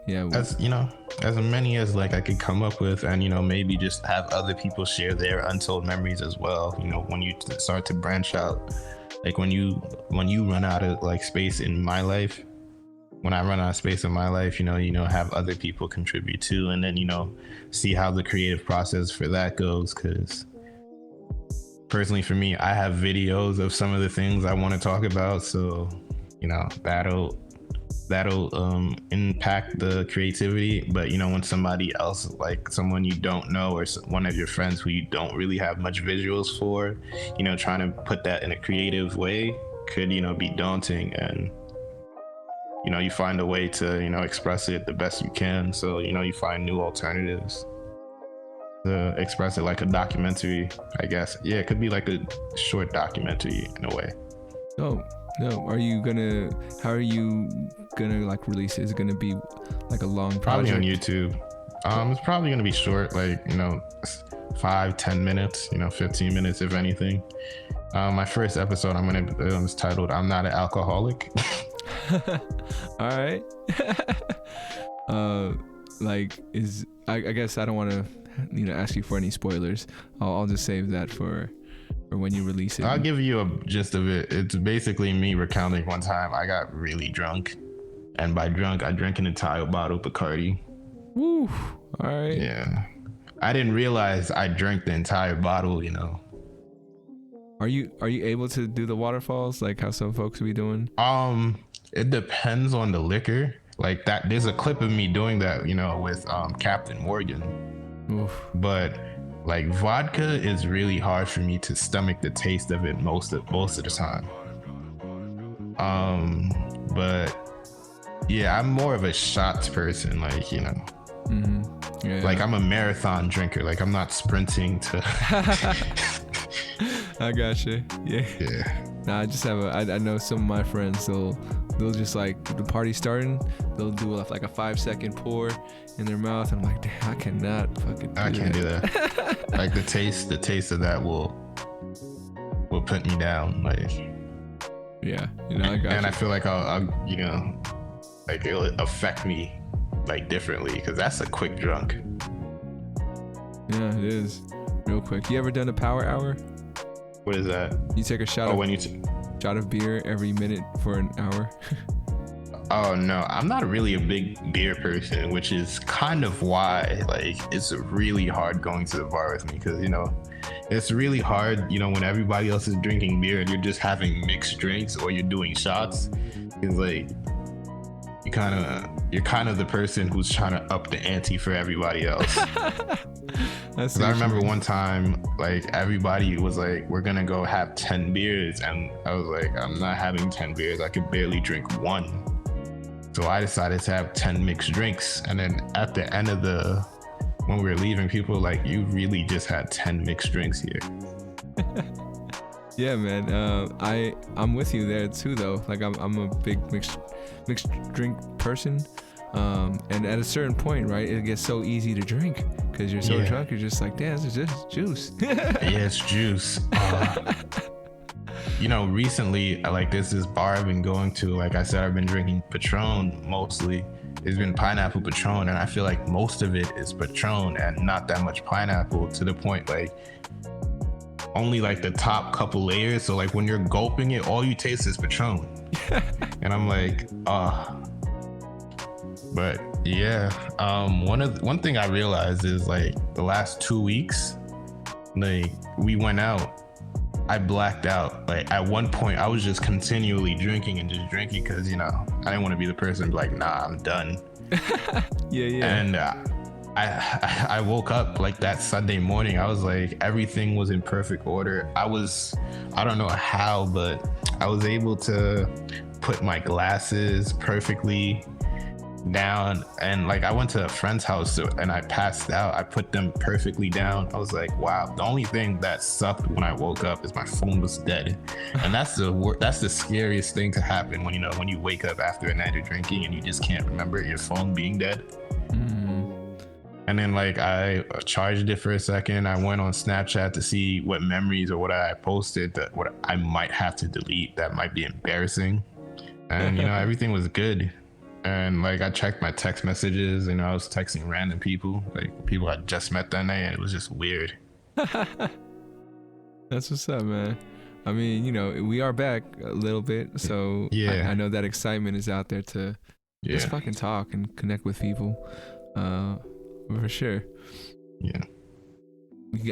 yeah? As you know, as many as like I could come up with, and you know, maybe just have other people share their untold memories as well. You know, when you start to branch out, like when you run out of like space in my life. When I run out of space in my life, you know, have other people contribute too, and then, you know, see how the creative process for that goes. Because personally for me, I have videos of some of the things I want to talk about. So, you know, that'll impact the creativity. But, you know, when somebody else, like someone you don't know, or one of your friends who you don't really have much visuals for, you know, trying to put that in a creative way could, you know, be daunting. And you know, you find a way to, you know, express it the best you can. So, you know, you find new alternatives to express it, like a documentary, I guess. Yeah, it could be like a short documentary in a way. Oh, No, how are you gonna like release it? Is it gonna be like a long Probably project? on YouTube. It's probably gonna be short, like 5-10 minutes, 15 minutes if anything. My first episode is titled "I'm Not an Alcoholic." All right. I guess I don't want to ask you for any spoilers. I'll just save that for when you release it. I'll give you a gist of it. It's basically me recounting one time I got really drunk, and by drunk I drank an entire bottle of Bacardi. Woo! All right. Yeah, I didn't realize I drank the entire bottle. Are you able to do the waterfalls like how some folks be doing? It depends on the liquor. Like that, there's a clip of me doing that, with Captain Morgan. Oof. But like vodka is really hard for me to stomach the taste of it most of the time. But yeah, I'm more of a shots person, like Mm-hmm. Yeah. like I'm a marathon drinker. Like I'm not sprinting to. I got you. Yeah. Yeah. Nah, I just have I know some of my friends, they'll just like the party starting, they'll do like a 5-second pour in their mouth, and I'm like, damn, I cannot fucking do that. Like the taste of that will put me down. Like, yeah, I got and you. I feel like I'll like it'll affect me like differently because that's a quick drunk. Yeah, it is real quick. You ever done a power hour? What is that? You take a shot shot of beer every minute for an hour. Oh no, I'm not really a big beer person, which is kind of why like it's really hard going to the bar with me, because it's really hard when everybody else is drinking beer and you're just having mixed drinks or you're doing shots. It's like you're kind of the person who's trying to up the ante for everybody else. I remember one time, like everybody was like, "We're gonna go have 10 beers," and I was like, "I'm not having 10 beers. I could barely drink one." So I decided to have 10 mixed drinks, and then at the end of when we were leaving, people were like, "You really just had 10 mixed drinks here." Yeah, man. I'm with you there too, though. Like I'm a big mixed drink person. And at a certain point, right, it gets so easy to drink because you're so drunk. You're just like, damn, this is just juice. Yeah, it's juice. Recently, like there's this bar I've been going to. Like I said, I've been drinking Patron mostly. It's been pineapple Patron, and I feel like most of it is Patron and not that much pineapple, to the point like only like the top couple layers. So like when you're gulping it, all you taste is Patron. And I'm like, But yeah, one thing I realized is like the last 2 weeks, like we went out, I blacked out. Like at one point I was just continually drinking because I didn't want to be the person be like, nah, I'm done. Yeah. And I woke up like that Sunday morning. I was like, everything was in perfect order. I don't know how, but I was able to put my glasses perfectly down, and like I went to a friend's house and I passed out. I put them perfectly down. I was like, wow. The only thing that sucked when I woke up is my phone was dead, and that's the scariest thing to happen when when you wake up after a night of drinking and you just can't remember your phone being dead. And then like I charged it for a second. I went on Snapchat to see what memories or what I posted that what I might have to delete that might be embarrassing, and everything was good. And like I checked my text messages, I was texting random people, like people I just met that night, and it was just weird. That's what's up, man. I mean, we are back a little bit, so yeah. I know that excitement is out there to just fucking talk and connect with people, for sure. Yeah.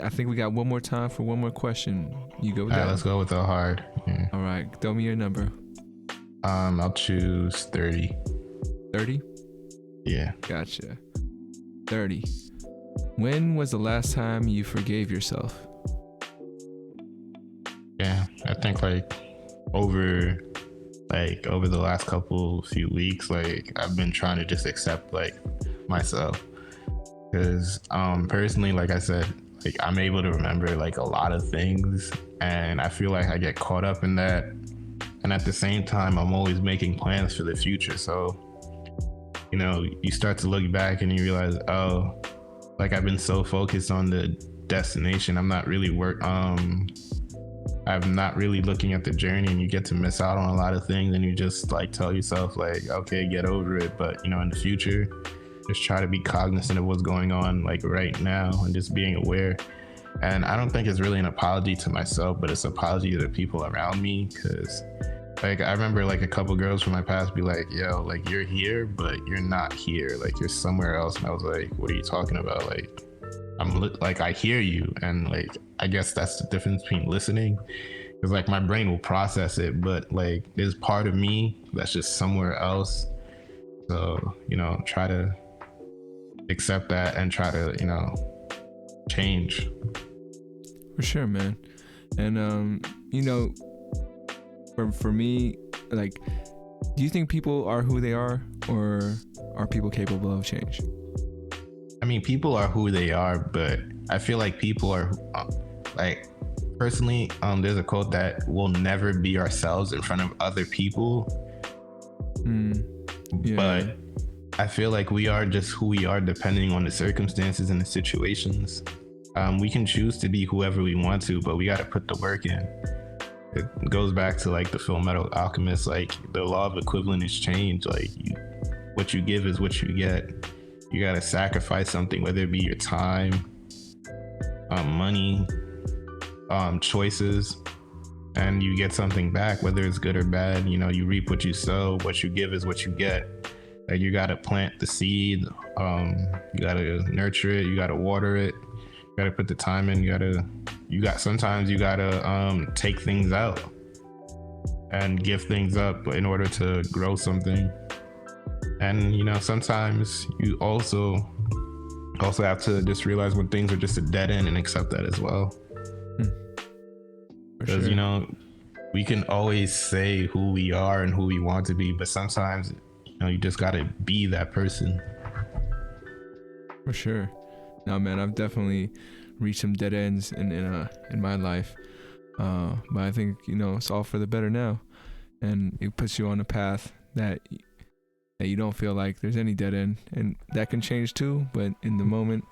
I think we got one more time for one more question. You go with that? Let's go with the hard. Yeah. All right, throw me your number. I'll choose 30. 30? Yeah. Gotcha. 30. When was the last time you forgave yourself? Yeah, I think like over the last few weeks, like I've been trying to just accept like myself, because personally, like I said, like I'm able to remember like a lot of things, and I feel like I get caught up in that And at the same time, I'm always making plans for the future. So, you know, you start to look back and you realize, oh, like I've been so focused on the destination, I'm not really I'm not really looking at the journey, and you get to miss out on a lot of things, and you just like tell yourself like, okay, get over it. But you know, in the future, just try to be cognizant of what's going on like right now and just being aware. And I don't think it's really an apology to myself, but it's an apology to the people around me, because like I remember like a couple girls from my past be like, yo, like you're here but you're not here, like you're somewhere else. And I was like, what are you talking about? Like like I hear you. And like I guess that's the difference between listening, because like my brain will process it, but like there's part of me that's just somewhere else. So, you know, try to accept that and try to, you know, change. For sure, man. And you know, for me, like, do you think people are who they are, or are people capable of change? I mean, people are who they are, but I feel like people are like, personally, there's a quote that we'll never be ourselves in front of other people. Yeah. But I feel like we are just who we are depending on the circumstances and the situations. We can choose to be whoever we want to, but we got to put the work in. It goes back to like the Full Metal Alchemist, like the law of equivalent exchange. Like what you give is what you get. You got to sacrifice something, whether it be your time, money, choices, and you get something back, whether it's good or bad. You know, you reap what you sow. What you give is what you get. Like you got to plant the seed. You got to nurture it. You got to water it. You got to put the time in. Sometimes you got to take things out and give things up in order to grow something. And you know, sometimes you also have to just realize when things are just a dead end and accept that as well. Because you know, we can always say who we are and who we want to be, but sometimes, you know, you just gotta be that person. For sure. No, man, I've definitely reached some dead ends in my life, but I think, you know, it's all for the better now, and it puts you on a path that you don't feel like there's any dead end, and that can change too. But in the moment,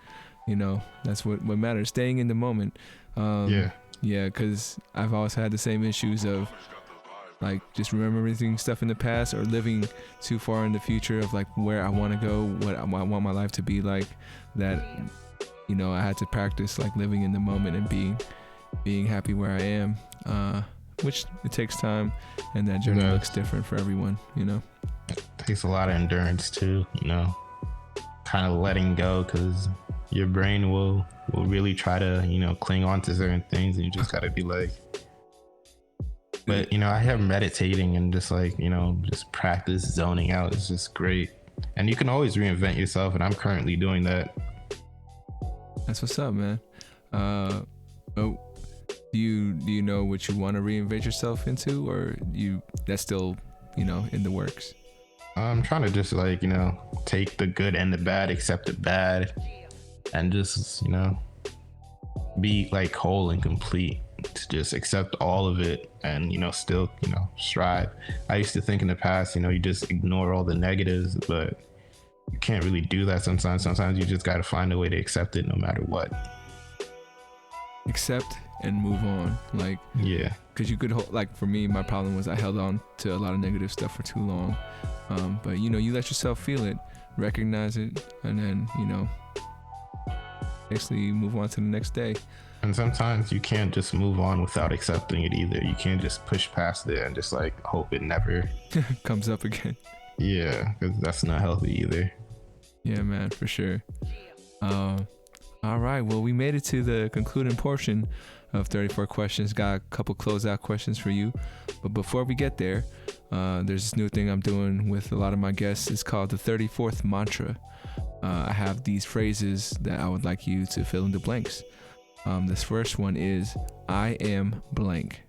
you know, that's what matters. Staying in the moment. Yeah, because I've always had the same issues of like just remembering stuff in the past or living too far in the future of like where I want to go, what I want my life to be like. That, you know, I had to practice like living in the moment and being happy where I am, which it takes time, and that journey looks different for everyone, you know. It takes a lot of endurance too, you know, kind of letting go, because your brain will really try to, you know, cling on to certain things, and you just gotta be like, but you know, I have meditating and just like, you know, just practice zoning out. It's just great, and you can always reinvent yourself, and I'm currently doing that. That's what's up, man. Do you know what you want to reinvent yourself into, or that's still, you know, in the works? I'm trying to just like, you know, take the good and the bad, accept the bad, and just, you know, be like whole and complete, to just accept all of it and, you know, still, you know, strive. I used to think in the past, you know, you just ignore all the negatives, but you can't really do that sometimes. Sometimes you just got to find a way to accept it no matter what. Accept and move on. Like, yeah, because you could like, for me, my problem was I held on to a lot of negative stuff for too long. But you know, you let yourself feel it, recognize it, and then, you know, basically move on to the next day. And sometimes you can't just move on without accepting it either. You can't just push past it and just like hope it never comes up again. Yeah, because that's not healthy either. Yeah, man, for sure. All right, well, we made it to the concluding portion of 34 questions. Got a couple closeout questions for you, but before we get there, there's this new thing I'm doing with a lot of my guests. It's called the 34th mantra. I have these phrases that I would like you to fill in the blanks. This first one is, I am blank.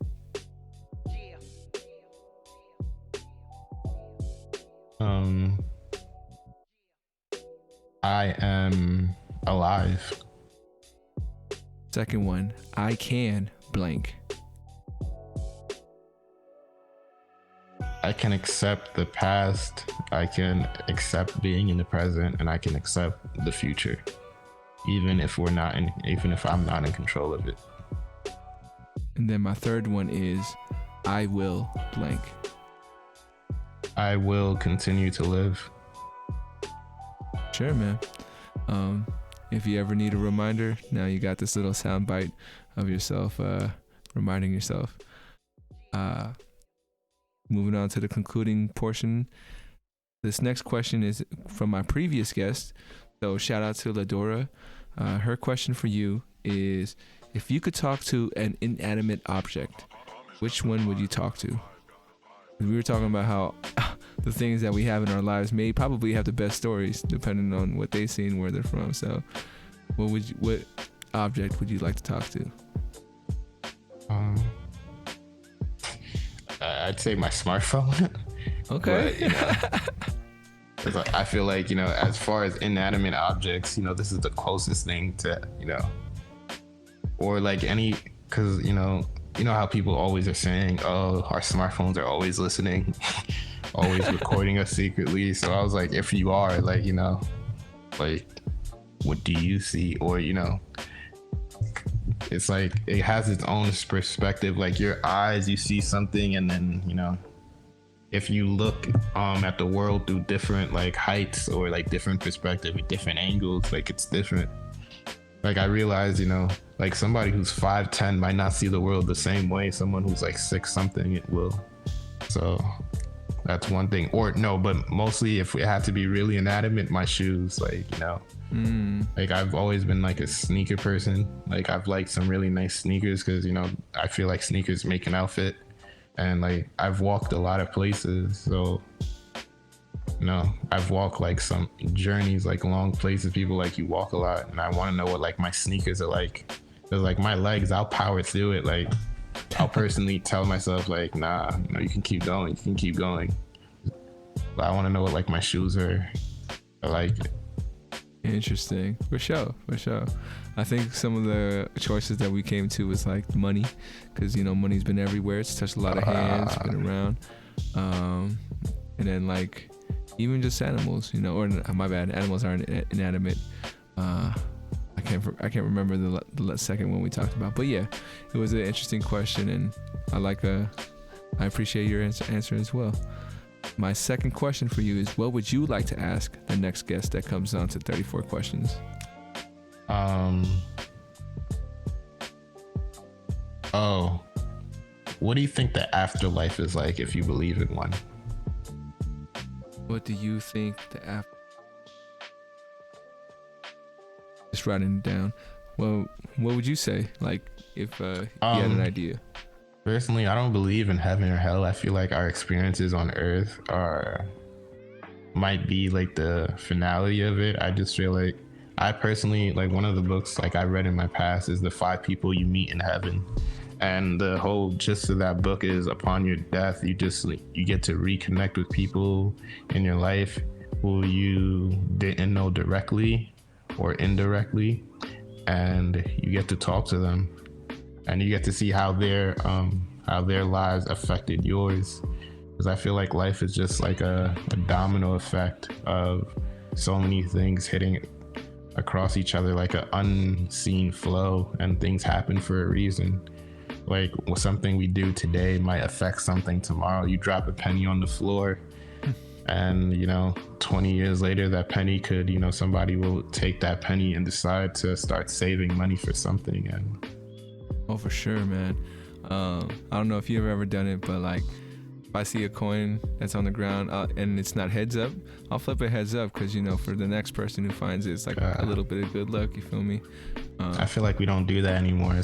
I am alive. Second one, I can blank. I can accept the past, I can accept being in the present, and I can accept the future, even if I'm not in control of it. And then my third one is, I will blank. I will continue to live. Sure, man. If you ever need a reminder, now you got this little sound bite of yourself reminding yourself. Moving on to the concluding portion. This next question is from my previous guest. So shout out to Ladora. Her question for you is, if you could talk to an inanimate object, which one would you talk to? We were talking about how the things that we have in our lives may probably have the best stories depending on what they've seen, where they're from. So what object would you like to talk to? I'd say my smartphone. Okay. But, you know, 'cause I feel like, you know, as far as inanimate objects, you know, this is the closest thing to, you know, or like because, you know how people always are saying, oh, our smartphones are always listening, always recording us secretly. So I was like, if you are, like, you know, like, what do you see? Or, you know, it's like it has its own perspective. Like your eyes, you see something, and then, you know, if you look at the world through different like heights or like different perspective with different angles, like it's different. Like I realized, you know, like somebody who's 5'10" might not see the world the same way someone who's like 6 something it will. So that's one thing. Or no, but mostly if it had to be really inanimate, my shoes, like, you know, like I've always been like a sneaker person. Like I've liked some really nice sneakers because, you know, I feel like sneakers make an outfit, and like I've walked a lot of places. So, you know, I've walked like some journeys, like long places. People like, you walk a lot, and I want to know what like my sneakers are like. Cause like my legs, I'll power through it. Like I'll personally tell myself like, nah, no, you can keep going. You can keep going. But I want to know what like my shoes are like. Interesting. For sure. I think some of the choices that we came to was like money, because, you know, money's been everywhere. It's touched a lot of hands, been around. And then like even just animals, you know, or my bad, animals aren't inanimate. I can't remember the second one we talked about, but yeah, it was an interesting question, and I appreciate your answer as well. My second question for you is, what would you like to ask the next guest that comes on to 34 questions? What do you think the afterlife is like if you believe in one? What do you think the after? Just writing it down. Well, what would you say? Like, if you had an idea. Personally, I don't believe in heaven or hell. I feel like our experiences on Earth might be like the finality of it. I just feel like I personally, like, one of the books like I read in my past is The 5 People You Meet in Heaven. And the whole gist of that book is, upon your death, you get to reconnect with people in your life who you didn't know directly or indirectly, and you get to talk to them, and you get to see how their lives affected yours. Because I feel like life is just like a domino effect of so many things hitting across each other, like an unseen flow, and things happen for a reason. Like something we do today might affect something tomorrow. You drop a penny on the floor, and, you know, 20 years later, that penny could, you know, somebody will take that penny and decide to start saving money for something. And oh, for sure, man. I don't know if you've ever done it, but like, if I see a coin that's on the ground and it's not heads up, I'll flip it heads up, because, you know, for the next person who finds it, it's like a little bit of good luck. You feel me? I feel like we don't do that anymore.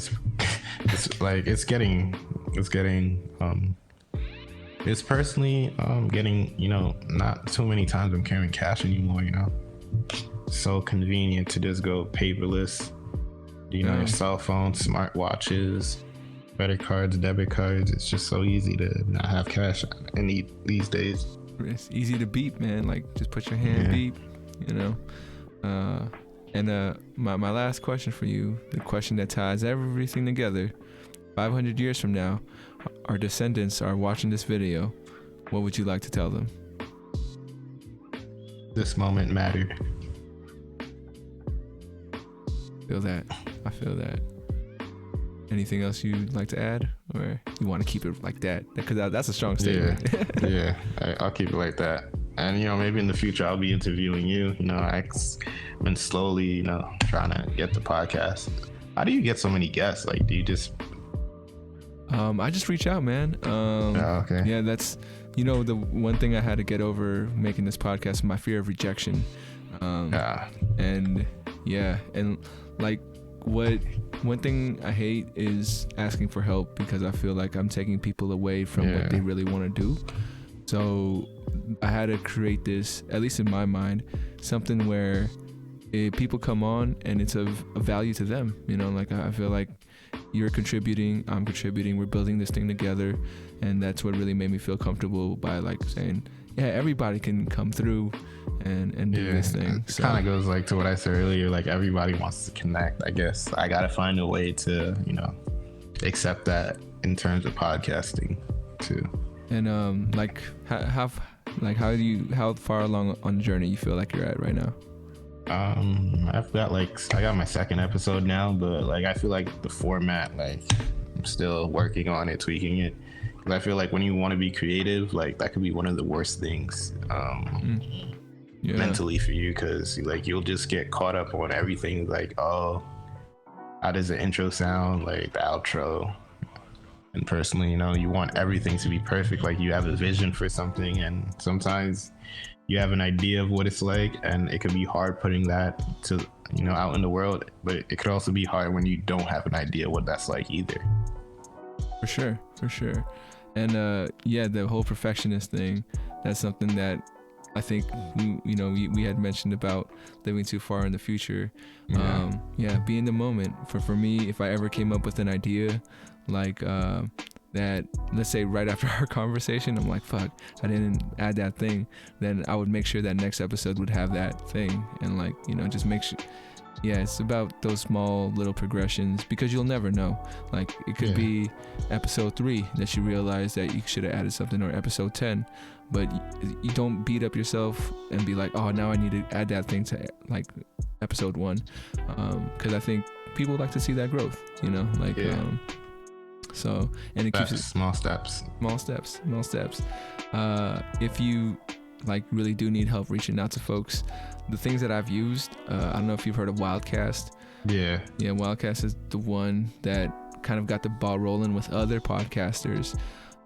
It's personally getting, you know, not too many times I'm carrying cash anymore, you know. So convenient to just go paperless, you know, your cell phone, smartwatches, credit cards, debit cards. It's just so easy to not have cash these days. It's easy to beep, man. Like, just put your hand beep, you know. My last question for you, the question that ties everything together: 500 years from now, our descendants are watching this video. what would you like to tell them? This moment mattered. Feel that. I feel that. Anything else you'd like to add, or you want to keep it like that? Because that's a strong statement. Yeah. I'll keep it like that. And maybe in the future I'll be interviewing you. I've been slowly, trying to get the podcast. How do you get so many guests? Like, do you just? I just reach out, man. Okay. Yeah, that's the one thing I had to get over making this podcast, my fear of rejection. And like one thing I hate is asking for help, because I feel like I'm taking people away from what they really want to do. So I had to create this, at least in my mind, something where people come on and it's of value to them. Like I feel like you're contributing, I'm contributing, we're building this thing together, and that's what really made me feel comfortable by like saying, yeah, everybody can come through and do this thing. It kind of goes like to what I said earlier, like everybody wants to connect. I guess I gotta find a way to accept that in terms of podcasting too. And how far along on the journey you feel like you're at right now? I got my second episode now, but like I feel like the format, like I'm still working on it, tweaking it. Because I feel like when you want to be creative, like that could be one of the worst things mentally for you, because like you'll just get caught up on everything. Like, oh, how does the intro sound? Like the outro. And personally, you want everything to be perfect. Like you have a vision for something, and sometimes you have an idea of what it's like, and it could be hard putting that to out in the world, but it could also be hard when you don't have an idea what that's like either. For sure. And the whole perfectionist thing, that's something that I think we had mentioned about living too far in the future. Be in the moment. For me, if I ever came up with an idea like that, let's say right after our conversation, I'm like, fuck, I didn't add that thing, then I would make sure that next episode would have that thing, and like just make sure. Yeah, it's about those small little progressions, because you'll never know. Like it could be episode 3 that you realize that you should have added something, or episode 10, but you don't beat up yourself and be like, oh, now I need to add that thing to like episode 1, because I think people like to see that growth, so, and it keeps it small steps. If you like really do need help reaching out to folks, the things that I've used, I don't know if you've heard of Wildcast. Yeah, Wildcast is the one that kind of got the ball rolling with other podcasters,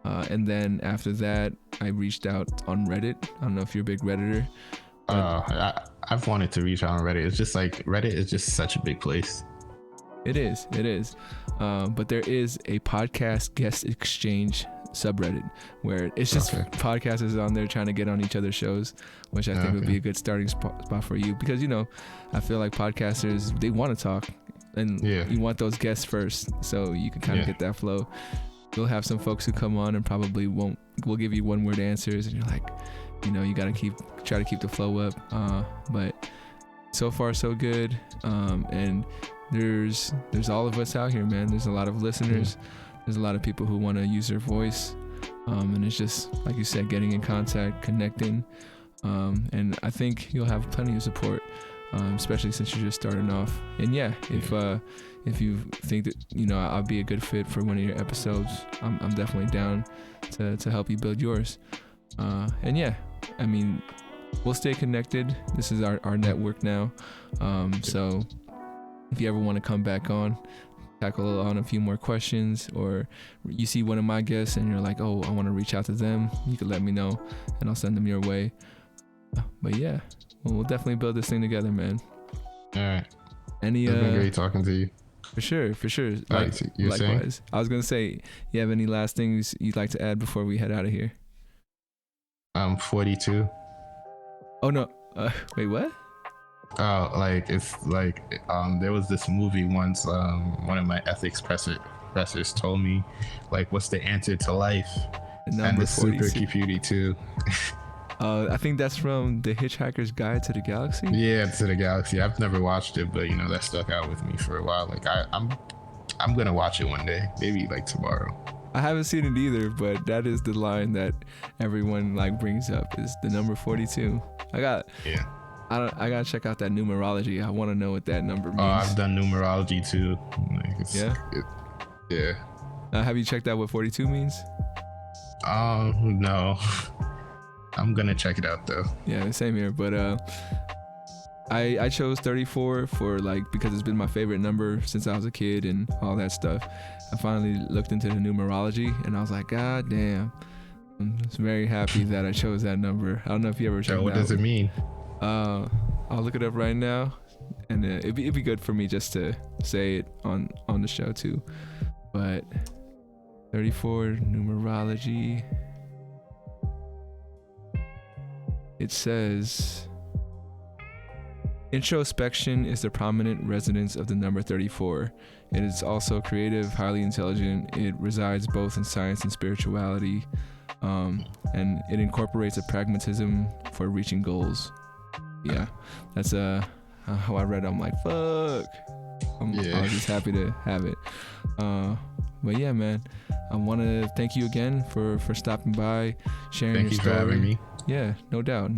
and then after that I reached out on Reddit. I don't know if you're a big Redditor. I've wanted to reach out on Reddit. It's just like Reddit is just such a big place. It is. But there is a podcast guest exchange subreddit where it's just podcasters on there trying to get on each other's shows, which I think would be a good starting spot for you, because I feel like podcasters, they want to talk, and you want those guests first, so you can kind of get that flow. You'll have some folks who come on and probably will give you one word answers, and you're like, you gotta try to keep the flow up, but so far so good. And there's all of us out here, man. There's a lot of listeners. There's a lot of people who want to use their voice, and it's just like you said, getting in contact, connecting, and I think you'll have plenty of support, especially since you're just starting off. And if you think that I'll be a good fit for one of your episodes, I'm definitely down to help you build yours. I mean, we'll stay connected. This is our network now, so if you ever want to come back on, tackle on a few more questions, or you see one of my guests and you're like, oh, I want to reach out to them, you can let me know and I'll send them your way. But we'll definitely build this thing together, man. All right. It's been great talking to you. For sure. Likewise. Saying? I was gonna say, you have any last things you'd like to add before we head out of here? I'm 42. Oh no. Wait, what? Oh, like it's like there was this movie once, one of my ethics professors told me, like, what's the answer to life? And the supercomputer too. I think that's from The Hitchhiker's Guide to the Galaxy. Yeah, to the Galaxy. I've never watched it, but that stuck out with me for a while. Like I'm gonna watch it one day, maybe like tomorrow. I haven't seen it either, but that is the line that everyone like brings up is the number 42. I gotta check out that numerology. I want to know what that number means. Oh, I've done numerology too. Yeah. Have you checked out what 42 means? No. I'm gonna check it out though. Yeah, same here. But I chose 34 for like because it's been my favorite number since I was a kid and all that stuff. I finally looked into the numerology and I was like, God damn. I'm just very happy that I chose that number. I don't know if you ever checked it out. What does it mean? I'll look it up right now, and it'd be good for me just to say it on the show too. But 34 numerology. It says introspection is the prominent residence of the number 34. It is also creative, highly intelligent. It resides both in science and spirituality, and it incorporates a pragmatism for reaching goals. Yeah, that's how I read it. I'm like, fuck. I was just happy to have it. But yeah, man, I want to thank you again for stopping by, sharing your story. Thank you for having me. Yeah, no doubt.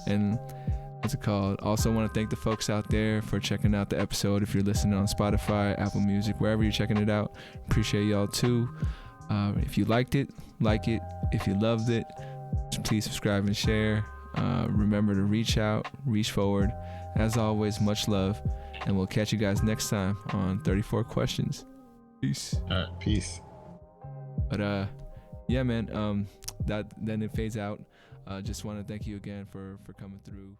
And what's it called? Also want to thank the folks out there for checking out the episode. If you're listening on Spotify, Apple Music, wherever you're checking it out, appreciate y'all too. If you liked it, like it. If you loved it, please subscribe and share. Remember to reach out, reach forward. As always, much love, and we'll catch you guys next time on 34 Questions. Peace. All right, peace. But yeah, man. Then it fades out. Just want to thank you again for coming through.